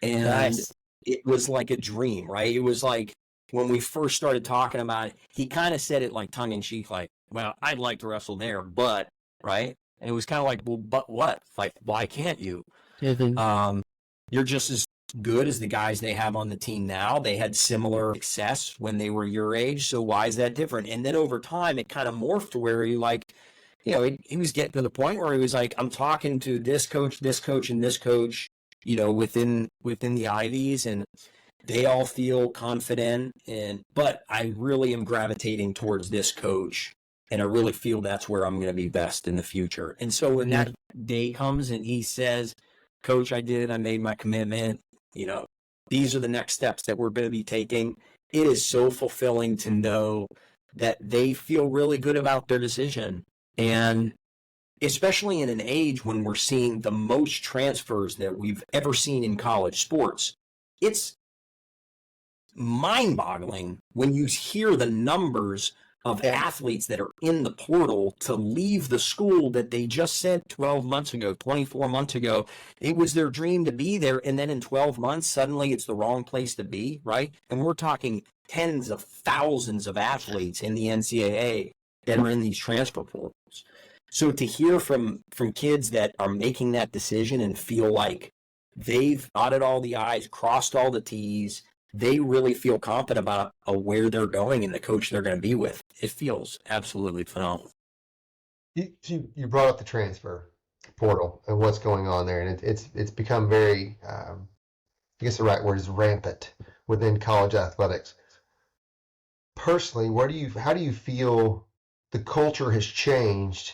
And it was like a dream, right? It was like when we first started talking about it, he kind of said it like tongue in cheek, like, well, I'd like to wrestle there, but, right? And it was kind of like, well, but what? Like, why can't you? You're just as good as the guys they have on the team now. They had similar success when they were your age, so why is that different? And then over time, it kind of morphed to where he he was getting to the point where he was like, I'm talking to this coach, and this coach, within the Ivies, and they all feel confident. But I really am gravitating towards this coach, and I really feel that's where I'm going to be best in the future. And so when that day comes and he says, Coach, I made my commitment, these are the next steps that we're going to be taking. It is so fulfilling to know that they feel really good about their decision. And especially in an age when we're seeing the most transfers that we've ever seen in college sports, it's mind-boggling when you hear the numbers of athletes that are in the portal to leave the school that they just sent 12 months ago, 24 months ago. It was their dream to be there, and then in 12 months, suddenly it's the wrong place to be, right? And we're talking tens of thousands of athletes in the NCAA that are in these transfer portals. So to hear from kids that are making that decision and feel like they've dotted all the I's, crossed all the T's, they really feel confident about where they're going and the coach they're going to be with. It feels absolutely phenomenal. You brought up the transfer portal and what's going on there, and it's become very, I guess the right word is rampant within college athletics. Personally, how do you feel the culture has changed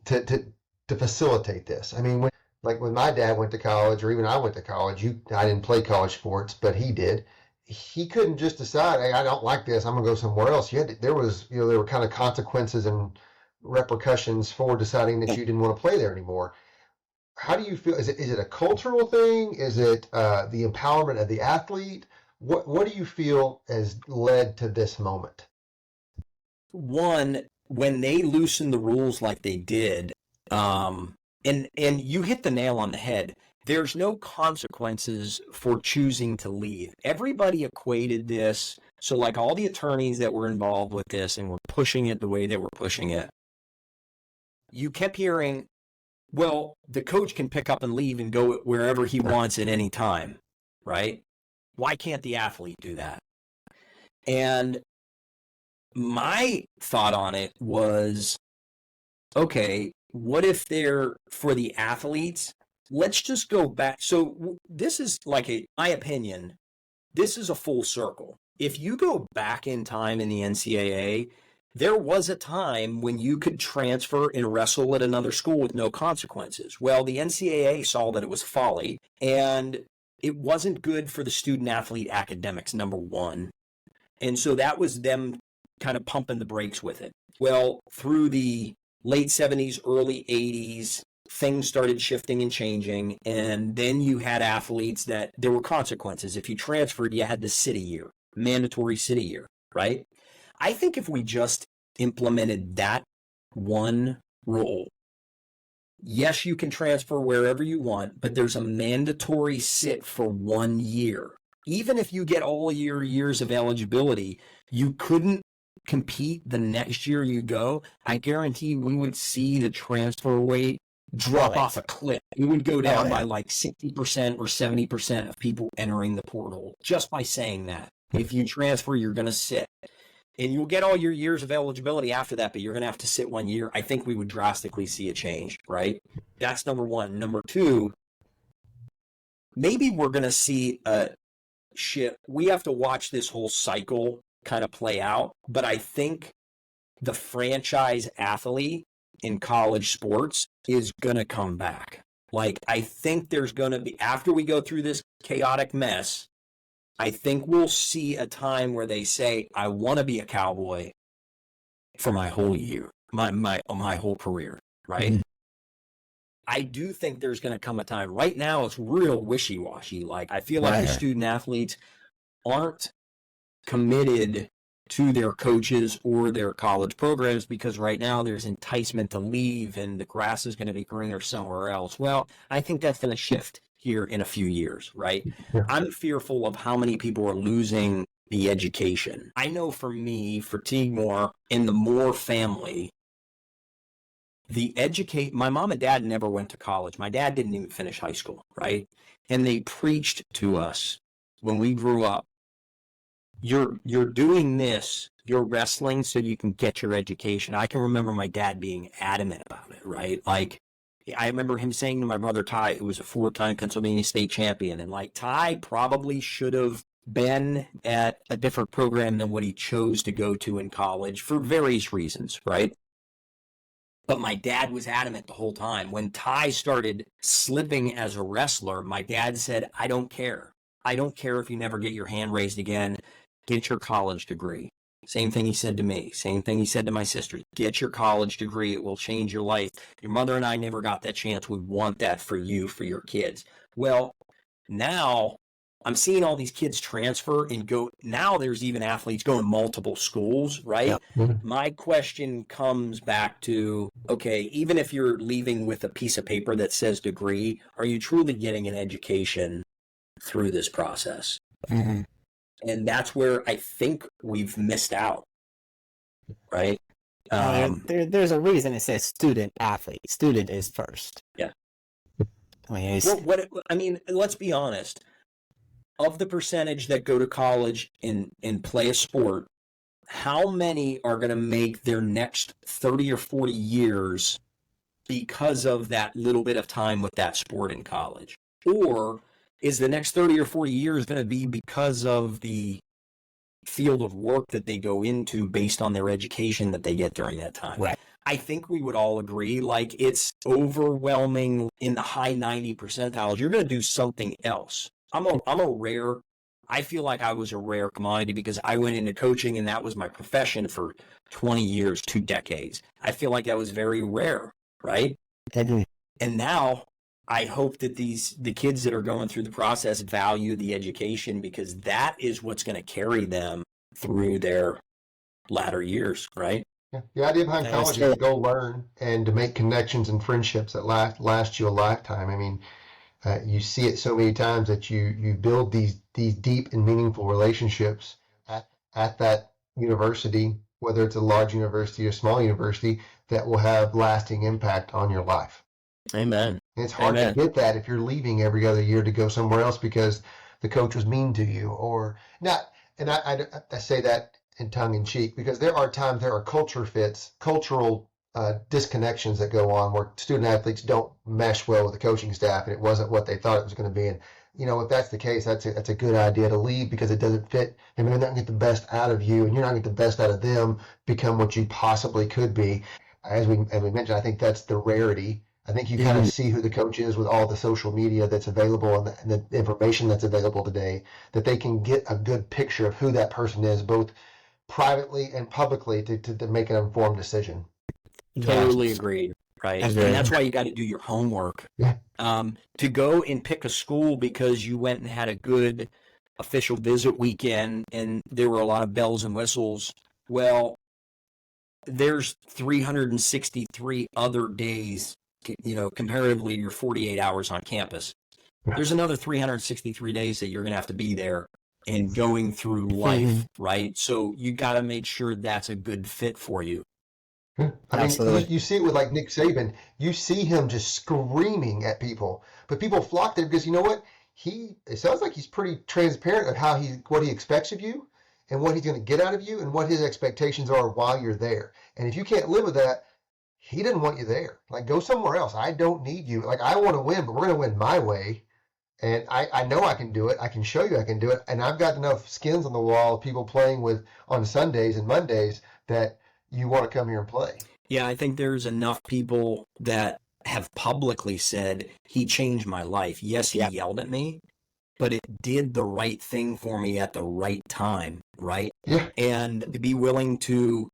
to facilitate this? I mean, when my dad went to college, or even I went to college, I didn't play college sports, but he did. He couldn't just decide, hey, I don't like this, I'm gonna go somewhere else. There were kind of consequences and repercussions for deciding that you didn't want to play there anymore. How do you feel? Is it a cultural thing? Is it the empowerment of the athlete? What do you feel has led to this moment? One, when they loosened the rules like they did, and you hit the nail on the head. There's no consequences for choosing to leave. Everybody equated this. So like all the attorneys that were involved with this and were pushing it the way they were pushing it, you kept hearing, well, the coach can pick up and leave and go wherever he wants at any time, right? Why can't the athlete do that? And my thought on it was, okay, what if they're, for the athletes, let's just go back. So this is my opinion, this is a full circle. If you go back in time in the NCAA, there was a time when you could transfer and wrestle at another school with no consequences. Well, the NCAA saw that it was folly, and it wasn't good for the student-athlete academics, number one. And so that was them kind of pumping the brakes with it. Well, through the late 70s, early 80s, things started shifting and changing, and then you had athletes that there were consequences. If you transferred, you had to sit a year, mandatory sit a year, right? I think if we just implemented that one rule, yes, you can transfer wherever you want, but there's a mandatory sit for 1 year. Even if you get all your years of eligibility, you couldn't compete the next year you go. I guarantee we would see the transfer rate drop off a cliff. It would go down by like 60% or 70% of people entering the portal just by saying that. If you transfer, you're going to sit. And you'll get all your years of eligibility after that, but you're going to have to sit 1 year. I think we would drastically see a change, right? That's number one. Number two, maybe we're going to see a shift. We have to watch this whole cycle kind of play out, but I think the franchise athlete in college sports is going to come back. Like, I think there's going to be, after we go through this chaotic mess, I think we'll see a time where they say, I want to be a Cowboy for my whole year, my whole career, right? Mm-hmm. I do think there's going to come a time. Right now, it's real wishy-washy. Like, I feel like the student athletes aren't committed to their coaches or their college programs because right now there's enticement to leave and the grass is going to be greener somewhere else. Well, I think that's going to shift here in a few years, right? Yeah. I'm fearful of how many people are losing the education. I know for me, for Teague Moore and the Moore family, my mom and dad never went to college. My dad didn't even finish high school, right? And they preached to us when we grew up, you're doing this, you're wrestling so you can get your education. I can remember my dad being adamant about it, right? Like, I remember him saying to my brother Ty, who was a 4-time Pennsylvania state champion, and like, Ty probably should have been at a different program than what he chose to go to in college for various reasons, right? But my dad was adamant the whole time. When Ty started slipping as a wrestler, my dad said, I don't care. I don't care if you never get your hand raised again. Get your college degree. Same thing he said to me. Same thing he said to my sister. Get your college degree. It will change your life. Your mother and I never got that chance. We want that for you, for your kids. Well, now I'm seeing all these kids transfer and go. Now there's even athletes going multiple schools, right? Yep. My question comes back to, okay, even if you're leaving with a piece of paper that says degree, are you truly getting an education through this process? Mm-hmm. And that's where I think we've missed out, right? There's a reason it says student athlete. Student is first. Yeah. I mean, Let's be honest. Of the percentage that go to college and play a sport, how many are going to make their next 30 or 40 years because of that little bit of time with that sport in college? Or is the next 30 or 40 years going to be because of the field of work that they go into based on their education that they get during that time? Right. I think we would all agree, like, it's overwhelming in the high 90 percentiles. You're going to do something else. I feel like I was a rare commodity because I went into coaching and that was my profession for 20 years, 2 decades. I feel like that was very rare, right? Mm-hmm. And now I hope that the kids that are going through the process value the education, because that is what's going to carry them through their latter years, right? Yeah. The idea behind college is to go learn and to make connections and friendships that last you a lifetime. I mean, you see it so many times that you build these deep and meaningful relationships at that university, whether it's a large university or small university, that will have lasting impact on your life. Amen. And it's hard to get that if you're leaving every other year to go somewhere else because the coach was mean to you or not. And I say that in tongue in cheek because there are cultural disconnections that go on where student athletes don't mesh well with the coaching staff and it wasn't what they thought it was going to be. And, if that's the case, that's a good idea to leave because it doesn't fit. And they're not going to get the best out of you and you're not going to get the best out of them, become what you possibly could be. As we mentioned, I think that's the rarity. I think you kind of see who the coach is with all the social media that's available and the information that's available today, that they can get a good picture of who that person is, both privately and publicly to make an informed decision. Totally agreed. Right. And that's why you got to do your homework. Yeah. To go and pick a school because you went and had a good official visit weekend and there were a lot of bells and whistles. Well, there's 363 other days, comparatively your 48 hours on campus. There's another 363 days that you're going to have to be there and going through life, right? So you got to make sure that's a good fit for you. I mean, you see it with like Nick Saban. You see him just screaming at people, but people flock there because you know what? It sounds like he's pretty transparent of what he expects of you and what he's going to get out of you and what his expectations are while you're there. And if you can't live with that, he didn't want you there. Like, go somewhere else. I don't need you. Like, I want to win, but we're going to win my way. And I know I can do it. I can show you I can do it. And I've got enough skins on the wall of people playing with on Sundays and Mondays that you want to come here and play. Yeah, I think there's enough people that have publicly said, he changed my life. Yes, he yelled at me, but it did the right thing for me at the right time, right? Yeah. And to be willing to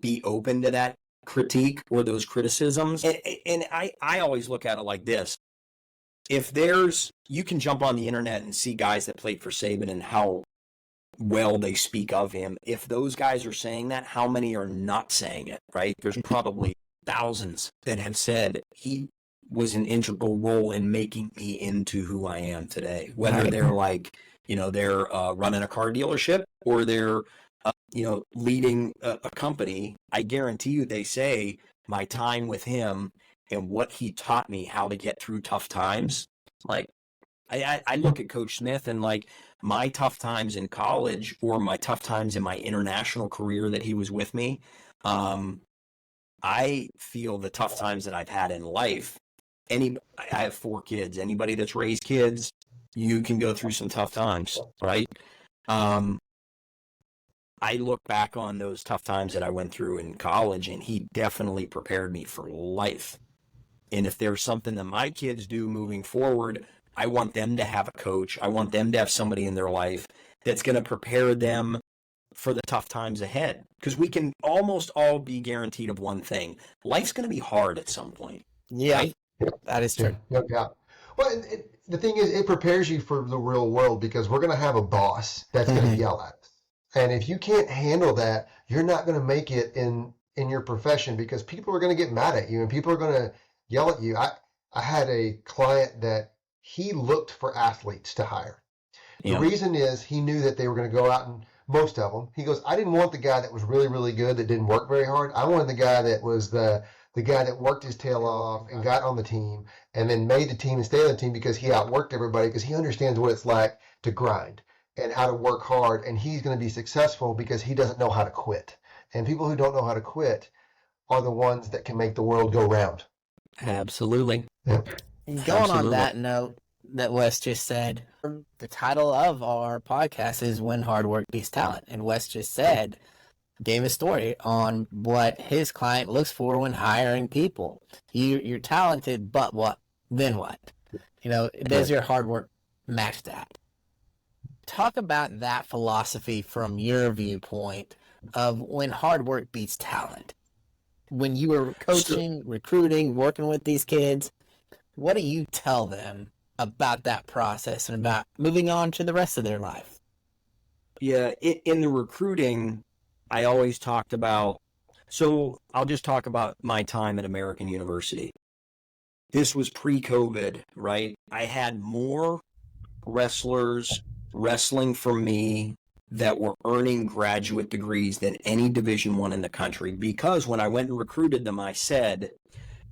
be open to that critique or those criticisms. And I always look at it like this. You can jump on the internet and see guys that played for Saban and how well they speak of him. If those guys are saying that, how many are not saying it, right? There's probably thousands that have said he was an integral role in making me into who I am today. Whether they're like, they're running a car dealership or they're, leading a company, I guarantee you they say my time with him and what he taught me how to get through tough times. Like, I look at Coach Smith and like my tough times in college or my tough times in my international career that he was with me. I feel the tough times that I've had in life. I have 4 kids. Anybody that's raised kids, you can go through some tough times, right? I look back on those tough times that I went through in college, and he definitely prepared me for life. And if there's something that my kids do moving forward, I want them to have a coach. I want them to have somebody in their life that's going to prepare them for the tough times ahead. Because we can almost all be guaranteed of one thing. Life's going to be hard at some point. Yeah, right? that is true. No doubt. Well, the thing is, it prepares you for the real world because we're going to have a boss that's going to yell at us. And if you can't handle that, you're not going to make it in your profession because people are going to get mad at you and people are going to yell at you. I had a client that he looked for athletes to hire. The reason is he knew that they were going to go out, and most of them, he goes, I didn't want the guy that was really, really good that didn't work very hard. I wanted the guy that was the guy that worked his tail off and got on the team and then made the team and stayed on the team because he outworked everybody because he understands what it's like to grind and how to work hard, and he's going to be successful because he doesn't know how to quit. And people who don't know how to quit are the ones that can make the world go round. Absolutely. Yep. And going on that note that Wes just said, the title of our podcast is When Hard Work Beats Talent. And Wes just said, gave a story on what his client looks for when hiring people. You're talented, but what? Then what? Does your hard work match that? Talk about that philosophy from your viewpoint of when hard work beats talent. When you were coaching, recruiting, working with these kids, what do you tell them about that process and about moving on to the rest of their life? Yeah, in the recruiting, I always talked about, so I'll just talk about my time at American University. This was pre-COVID, right? I had more wrestlers wrestling for me that were earning graduate degrees than any Division I in the country, because when I went and recruited them, I said,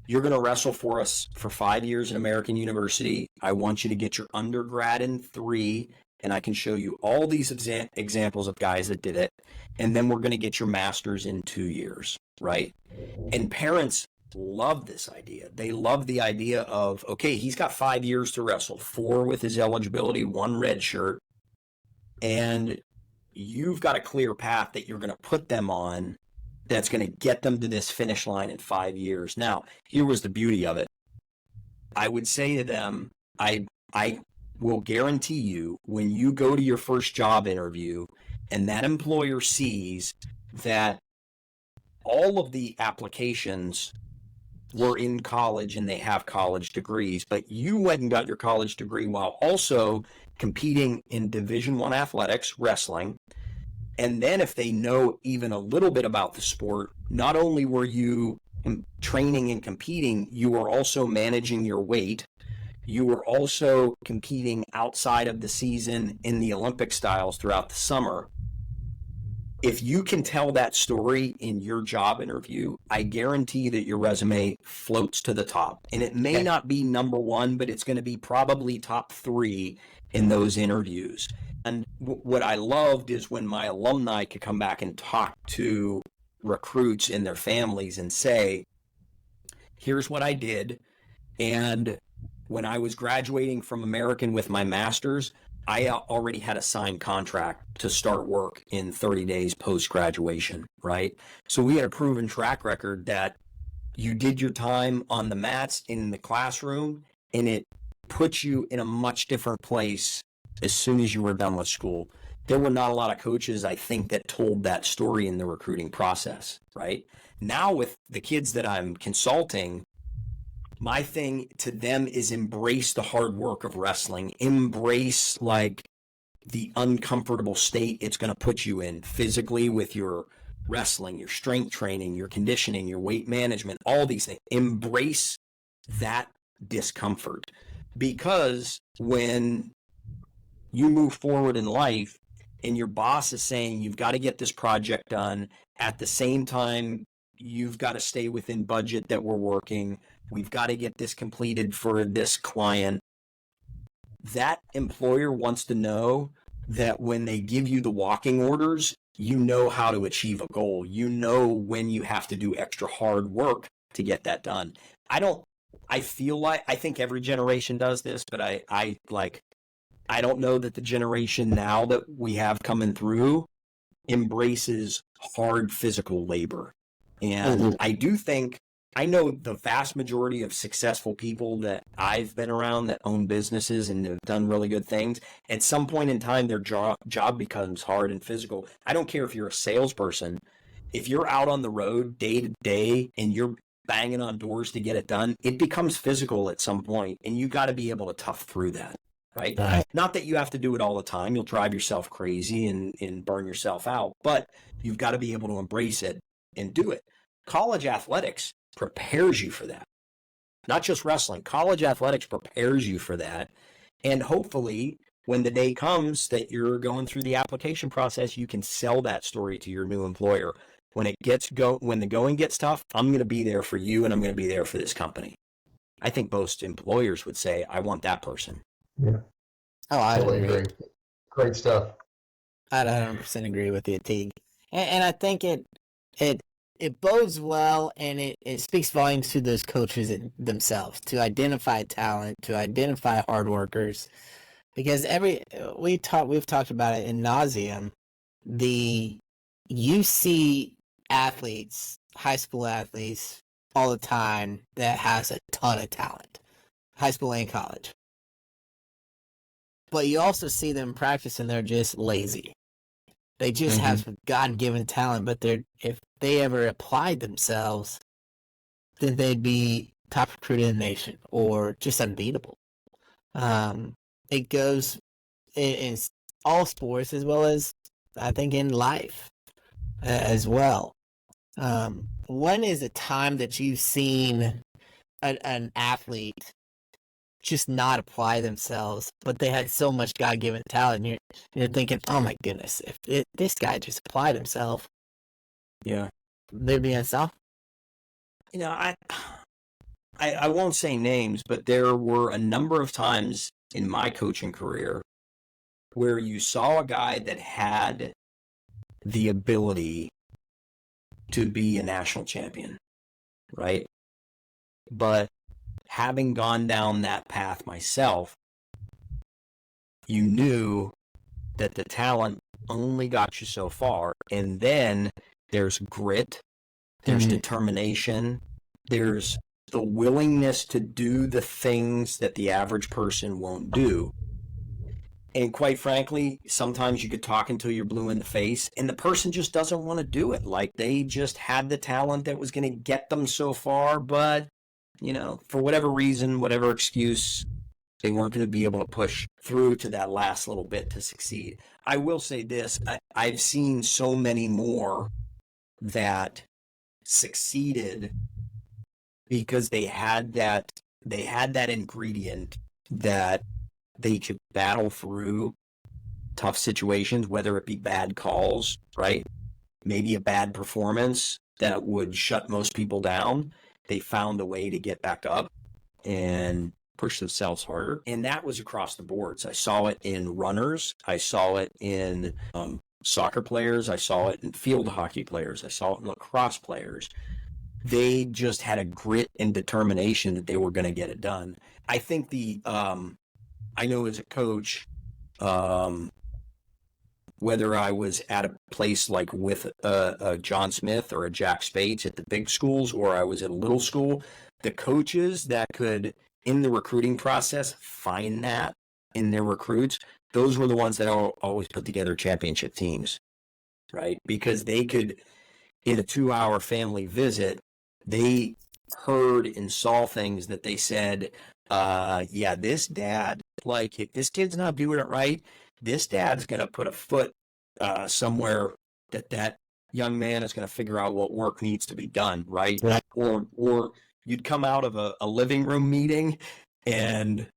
you're going to wrestle for us for 5 years at American University. I want you to get your undergrad in 3, and I can show you all these examples of guys that did it, and then we're going to get your master's in 2 years, right? And parents love this idea. They love the idea of, okay, he's got 5 years to wrestle, 4 with his eligibility, 1 red shirt, and you've got a clear path that you're going to put them on that's going to get them to this finish line in 5 years. Now, here was the beauty of it. I would say to them, I will guarantee you when you go to your first job interview and that employer sees that all of the applications were in college and they have college degrees, but you went and got your college degree while also competing in Division I athletics, wrestling. And then if they know even a little bit about the sport, not only were you training and competing, you were also managing your weight. You were also competing outside of the season in the Olympic styles throughout the summer. If you can tell that story in your job interview, I guarantee that your resume floats to the top. And it may not be number 1, but it's going to be probably top 3 in those interviews. And what I loved is when my alumni could come back and talk to recruits and their families and say, here's what I did. And when I was graduating from American with my master's, I already had a signed contract to start work in 30 days post-graduation, right? So we had a proven track record that you did your time on the mats in the classroom, and it puts you in a much different place as soon as you were done with school. There were not a lot of coaches, I think, that told that story in the recruiting process, right? Now with the kids that I'm consulting, my thing to them is embrace the hard work of wrestling. Embrace like the uncomfortable state it's going to put you in physically with your wrestling, your strength training, your conditioning, your weight management, all these things. Embrace that discomfort, because when you move forward in life and your boss is saying you've got to get this project done, at the same time you've got to stay within budget that we're working, we've got to get this completed for this client, that employer wants to know that when they give you the walking orders, you know how to achieve a goal. You know when you have to do extra hard work to get that done. I think every generation does this, but I don't know that the generation now that we have coming through embraces hard physical labor. And I know the vast majority of successful people that I've been around that own businesses and have done really good things, at some point in time, their job becomes hard and physical. I don't care if you're a salesperson. If you're out on the road day to day and you're banging on doors to get it done, it becomes physical at some point, and you got to be able to tough through that, right? Not that you have to do it all the time. You'll drive yourself crazy and burn yourself out, but you've got to be able to embrace it and do it. College athletics prepares you for that. Not just wrestling. College athletics prepares you for that. And hopefully, when the day comes that you're going through the application process, you can sell that story to your new employer. When the going gets tough, I'm going to be there for you, and I'm going to be there for this company. I think most employers would say, I want that person. Yeah. Oh, I Totally agree. Great stuff. I'd 100% agree with you, Teague. And I think it bodes well, and it speaks volumes to those coaches themselves to identify talent, to identify hard workers, because we've talked about it in nauseum. You see athletes, high school athletes, all the time that has a ton of talent, high school and college. But you also see them practice and they're just lazy. They just have some God-given talent, but if they ever applied themselves, then they'd be top recruit in the nation or just unbeatable. It goes in all sports as well as, I think, in life as well. When is a time that you've seen an athlete just not apply themselves, but they had so much God-given talent, and you're thinking, oh my goodness, if this guy just applied himself, they'd be unstoppable. I won't say names, but there were a number of times in my coaching career where you saw a guy that had the ability to be a national champion, right? But having gone down that path myself, you knew that the talent only got you so far. And then there's grit, there's determination, there's the willingness to do the things that the average person won't do. And quite frankly, sometimes you could talk until you're blue in the face, and the person just doesn't want to do it. Like, they just had the talent that was going to get them so far, but, for whatever reason, whatever excuse, they weren't going to be able to push through to that last little bit to succeed. I will say this, I've seen so many more that succeeded because they had that ingredient that they could battle through tough situations, whether it be bad calls, right? Maybe a bad performance that would shut most people down. They found a way to get back up and push themselves harder. And that was across the boards. I saw it in runners. I saw it in soccer players. I saw it in field hockey players. I saw it in lacrosse players. They just had a grit and determination that they were going to get it done. I think I know as a coach, whether I was at a place like with a John Smith or a Jack Spates at the big schools, or I was at a little school, the coaches that could, in the recruiting process, find that in their recruits, those were the ones that always put together championship teams, right? Because they could, in a 2-hour family visit, they heard and saw things that they said, this dad, like, if this kid's not doing it right, this dad's going to put a foot somewhere that young man is going to figure out what work needs to be done, right? Or you'd come out of a living room meeting, and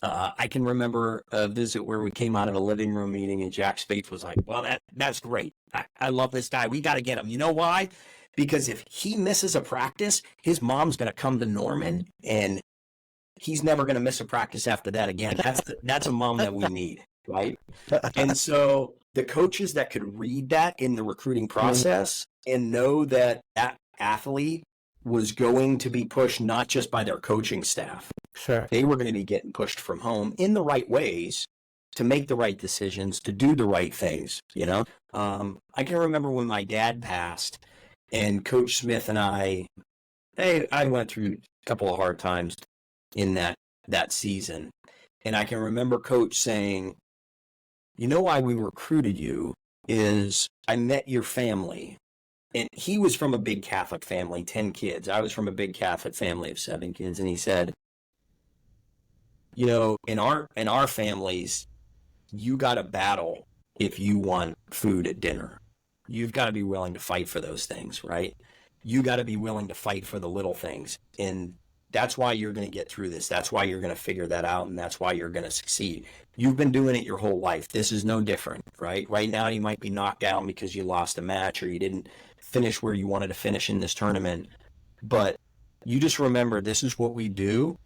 I can remember a visit where we came out of a living room meeting, and Jack Spates was like, well, that's great. I love this guy. We got to get him. You know why? Because if he misses a practice, his mom's going to come to Norman, and he's never going to miss a practice after that again. That's a mom that we need, right? And so the coaches that could read that in the recruiting process and know that athlete was going to be pushed not just by their coaching staff. Sure. They were going to be getting pushed from home in the right ways to make the right decisions, to do the right things, I can remember when my dad passed, and Coach Smith and I went through a couple of hard times in that season. And I can remember Coach saying, why we recruited you is I met your family and he was from a big Catholic family, 10 kids. I was from a big Catholic family of 7 kids. And he said, in our families, you got to battle if you want food at dinner. You've got to be willing to fight for those things, right? You got to be willing to fight for the little things. And that's why you're going to get through this. That's why you're going to figure that out. And that's why you're going to succeed. You've been doing it your whole life. This is no different, right? Right now, you might be knocked down because you lost a match or you didn't finish where you wanted to finish in this tournament. But you just remember, this is what we do,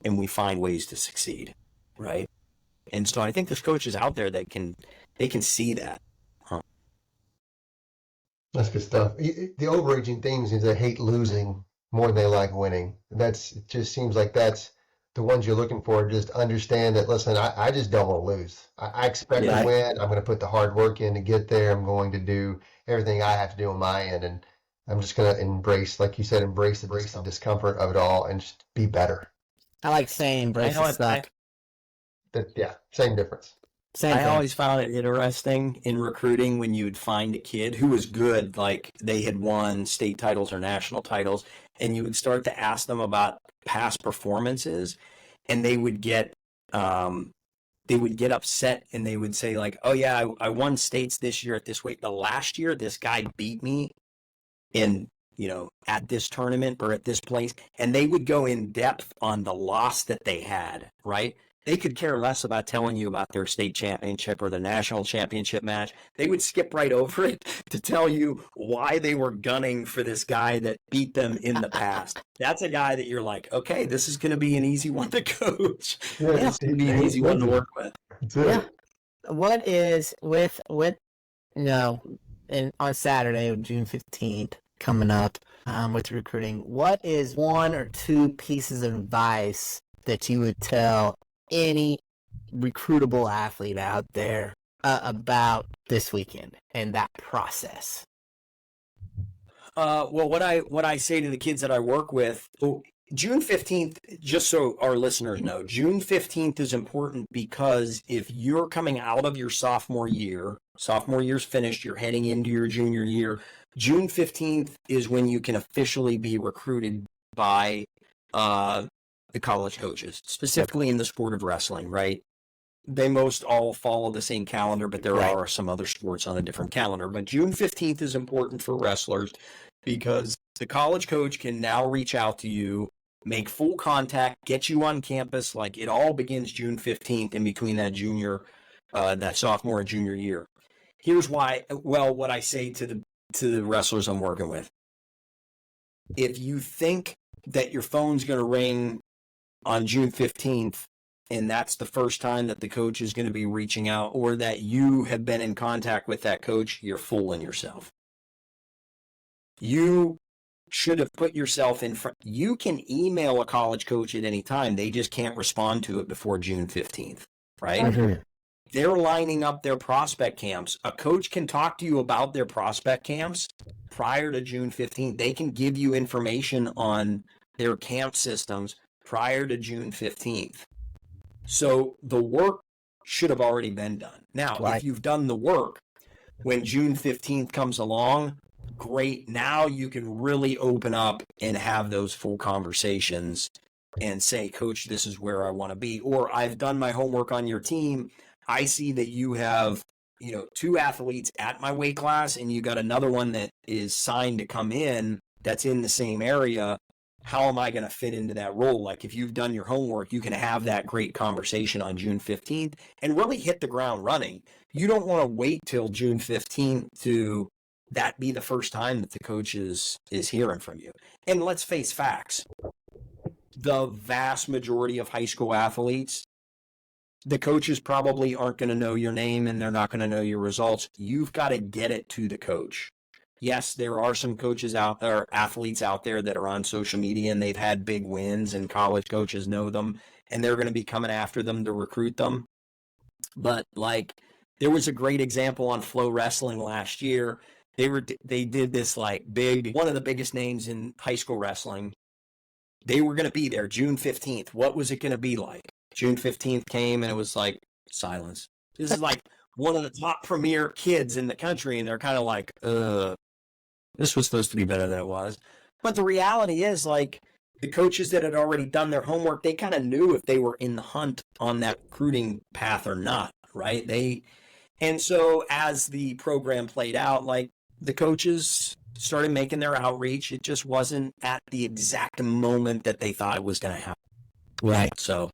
and we find ways to succeed, right? And so I think there's coaches out there that can see that. That's good stuff. The overarching thing is they hate losing more than they like winning. It just seems like that's the ones you're looking for. Just understand that, listen, I just don't want to lose. I expect to win. I'm going to put the hard work in to get there. I'm going to do everything I have to do on my end. And I'm just going to embrace, like you said, embrace the discomfort of it all and just be better. I like saying embrace the suck. Same difference. I always found it interesting in recruiting when you'd find a kid who was good, like they had won state titles or national titles, and you would start to ask them about past performances, and they would get upset, and they would say like, "Oh yeah, I won states this year at this weight. The last year, this guy beat me in at this tournament or at this place," and they would go in depth on the loss that they had, right? They could care less about telling you about their state championship or the national championship match. They would skip right over it to tell you why they were gunning for this guy that beat them in the past. That's a guy that you're like, okay, this is going to be an easy one to coach. Yeah, it's going to be an easy one to work with. Yeah. What is on Saturday, June 15th, coming up with recruiting, what is 1 or 2 pieces of advice that you would tell any recruitable athlete out there about this weekend and that process? Well, what I say to the kids that I work with, June 15th, just so our listeners know, June 15th is important because if you're coming out of your sophomore year's finished, you're heading into your junior year, June 15th is when you can officially be recruited by the college coaches, specifically in the sport of wrestling, right? They most all follow the same calendar, but there are some other sports on a different calendar. But June 15th is important for wrestlers because the college coach can now reach out to you, make full contact, get you on campus. Like, it all begins June 15th in between that sophomore and junior year. Here's why. Well, what I say to the wrestlers I'm working with: if you think that your phone's going to ring on June 15th, and that's the first time that the coach is going to be reaching out, or that you have been in contact with that coach, you're fooling yourself. You should have put yourself in front. You can email a college coach at any time. They just can't respond to it before June 15th, right? Mm-hmm. They're lining up their prospect camps. A coach can talk to you about their prospect camps prior to June 15th. They can give you information on their camp systems prior to June 15th. So the work should have already been done. Now, if you've done the work, when June 15th comes along, great. Now you can really open up and have those full conversations and say, Coach, this is where I want to be. Or, I've done my homework on your team. I see that you have, 2 athletes at my weight class, and you got another one that is signed to come in that's in the same area. How am I going to fit into that role? Like, if you've done your homework, you can have that great conversation on June 15th and really hit the ground running. You don't want to wait till June 15th to that be the first time that the coach is hearing from you. And let's face facts. The vast majority of high school athletes, the coaches probably aren't going to know your name and they're not going to know your results. You've got to get it to the coach. Yes, there are some coaches out there, athletes out there that are on social media and they've had big wins and college coaches know them and they're going to be coming after them to recruit them. But there was a great example on Flow Wrestling last year. They did this one of the biggest names in high school wrestling. They were going to be there June 15th. What was it going to be like? June 15th came and it was like silence. This is one of the top premier kids in the country, and they're kind of like, this was supposed to be better than it was. But the reality is, like, the coaches that had already done their homework, they kind of knew if they were in the hunt on that recruiting path or not, right? And so as the program played out, like, the coaches started making their outreach. It just wasn't at the exact moment that they thought it was going to happen. Right. So,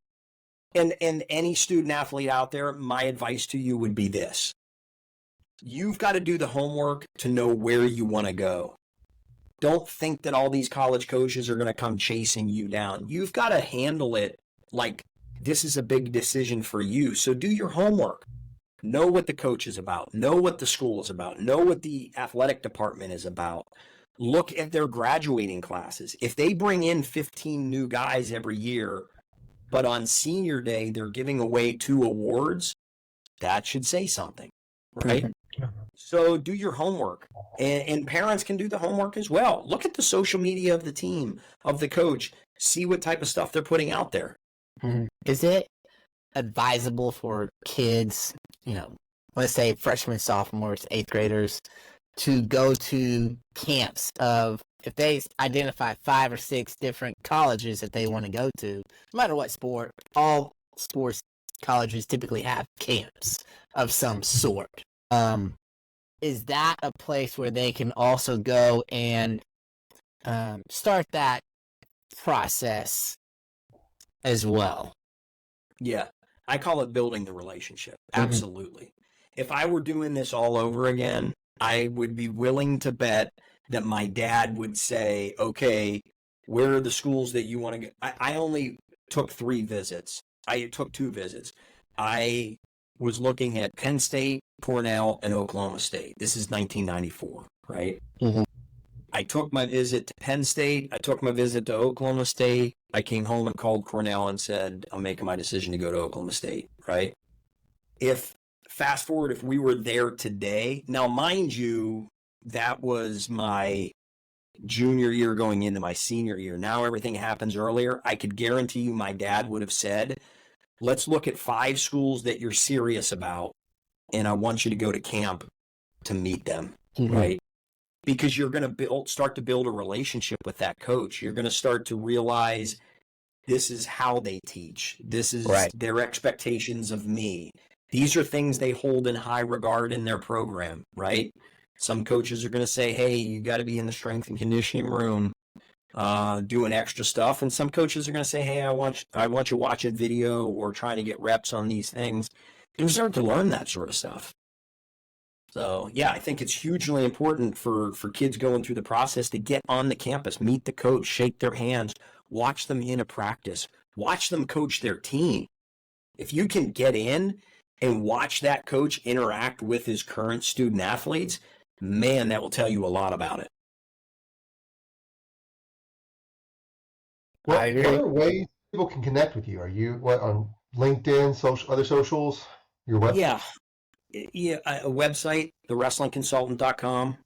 and any student athlete out there, my advice to you would be this. You've got to do the homework to know where you want to go. Don't think that all these college coaches are going to come chasing you down. You've got to handle it like this is a big decision for you. So do your homework. Know what the coach is about. Know what the school is about. Know what the athletic department is about. Look at their graduating classes. If they bring in 15 new guys every year, but on senior day they're giving away 2 awards, that should say something, right? So do your homework. And parents can do the homework as well. Look at the social media of the team, of the coach. See what type of stuff they're putting out there. Is it advisable for kids, let's say freshmen, sophomores, 8th graders, to go to camps of, if they identify 5 or 6 different colleges that they want to go to, no matter what sport, all sports colleges typically have camps of some sort. Is that a place where they can also go and start that process as well? Yeah, I call it building the relationship. Absolutely. If I were doing this all over again, I would be willing to bet that my dad would say, okay, where are the schools that you want to go? I only took 3 visits. I took 2 visits. I was looking at Penn State, Cornell, and Oklahoma State. This is 1994, right? I took my visit to Penn State. I took my visit to Oklahoma State. I came home and called Cornell and said, I'm making my decision to go to Oklahoma State, right? Fast forward, if we were there today, now mind you, that was my junior year going into my senior year. Now everything happens earlier. I could guarantee you my dad would have said, let's look at 5 schools that you're serious about, and I want you to go to camp to meet them, right? Because you're going to start to build a relationship with that coach. You're going to start to realize this is how they teach. This is their expectations of me. These are things they hold in high regard in their program, right? Some coaches are going to say, hey, you got to be in the strength and conditioning room doing extra stuff. And some coaches are going to say, hey, I want you watching video or trying to get reps on these things. You start to learn that sort of stuff. So, yeah, I think it's hugely important for kids going through the process to get on the campus, meet the coach, shake their hands, watch them in a practice, watch them coach their team. If you can get in and watch that coach interact with his current student athletes, man, that will tell you a lot about it. What other ways people can connect with you? Are you on LinkedIn, other socials, your website? Yeah, a website, thewrestlingconsultant.com.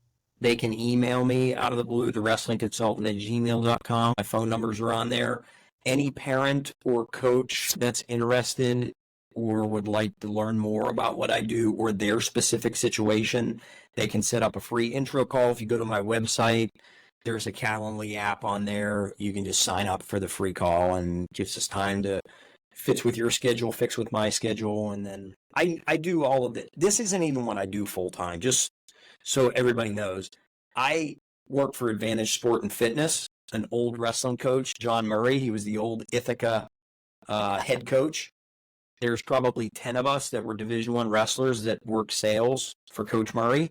They can email me out of the blue, thewrestlingconsultant@gmail.com. My phone numbers are on there. Any parent or coach that's interested or would like to learn more about what I do or their specific situation, they can set up a free intro call. If you go to my website, there's a Calendly app on there. You can just sign up for the free call and gives us time to fits with your schedule, fits with my schedule. And then I do all of it. This isn't even what I do full time, just so everybody knows. I work for Advantage Sport and Fitness, an old wrestling coach, John Murray. He was the old Ithaca head coach. There's probably 10 of us that were Division I wrestlers that work sales for Coach Murray.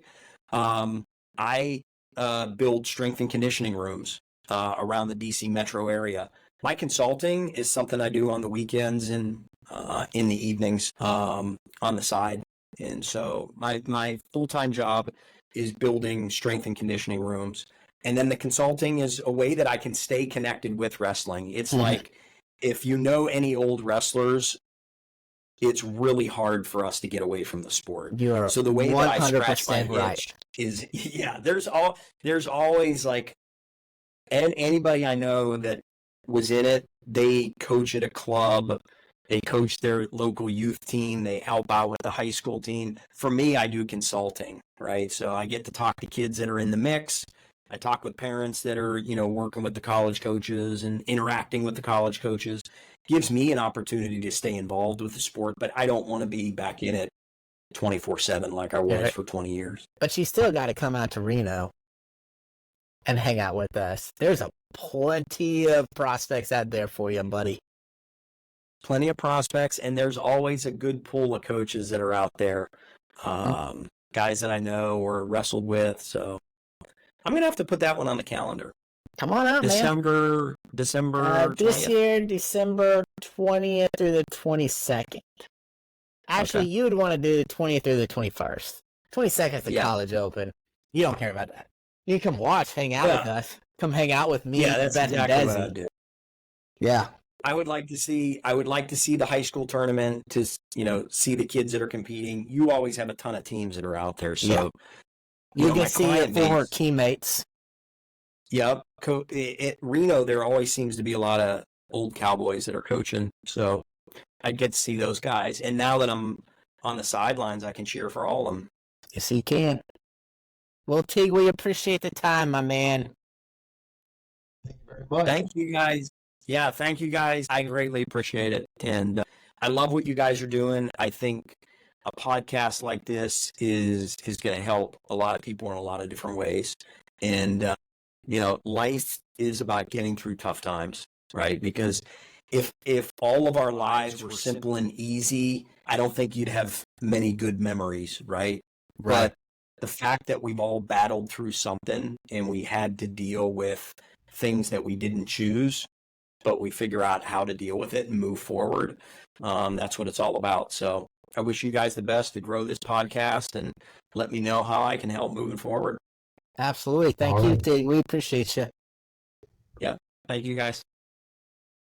I build strength and conditioning rooms around the DC metro area. My consulting is something I do on the weekends and in the evenings on the side. And so my full-time job is building strength and conditioning rooms. And then the consulting is a way that I can stay connected with wrestling. It's like, if you know any old wrestlers, it's really hard for us to get away from the sport. So the way that I scratch my itch is, there's always like, and anybody I know that was in it, they coach at a club, they coach their local youth team, they help out with the high school team. For me, I do consulting, right? So I get to talk to kids that are in the mix, I talk with parents that are, working with the college coaches and interacting with the college coaches. Gives me an opportunity to stay involved with the sport, but I don't want to be back in it 24/7 like I was for 20 years. But you still got to come out to Reno and hang out with us. There's a plenty of prospects out there for you, buddy. Plenty of prospects, and there's always a good pool of coaches that are out there, guys that I know or wrestled with. So I'm going to have to put that one on the calendar. Come on out, December this 20th. year, December 20th through the 22nd. Actually, you would want to do the 20th through the 21st. 22nd is the college open. You don't care about that. You can come watch, hang out with us. Come hang out with me. Yeah, that's exactly what I do. Yeah. I would like to see the high school tournament to, see the kids that are competing. You always have a ton of teams that are out there. So you can see your former teammates. Yep. At Reno, there always seems to be a lot of old Cowboys that are coaching. So I get to see those guys. And now that I'm on the sidelines, I can cheer for all of them. Yes, you can. Well, Teague, we appreciate the time, my man. Thank you very much. Thank you, guys. Yeah, thank you, guys. I greatly appreciate it. And I love what you guys are doing. I think a podcast like this is going to help a lot of people in a lot of different ways. And, life is about getting through tough times, right? Because if all of our lives were simple and easy, I don't think you'd have many good memories, right? But the fact that we've all battled through something and we had to deal with things that we didn't choose, but we figure out how to deal with it and move forward. That's what it's all about. So I wish you guys the best to grow this podcast and let me know how I can help moving forward. Absolutely. Thank you, Teague. We appreciate you. Yeah. Thank you, guys.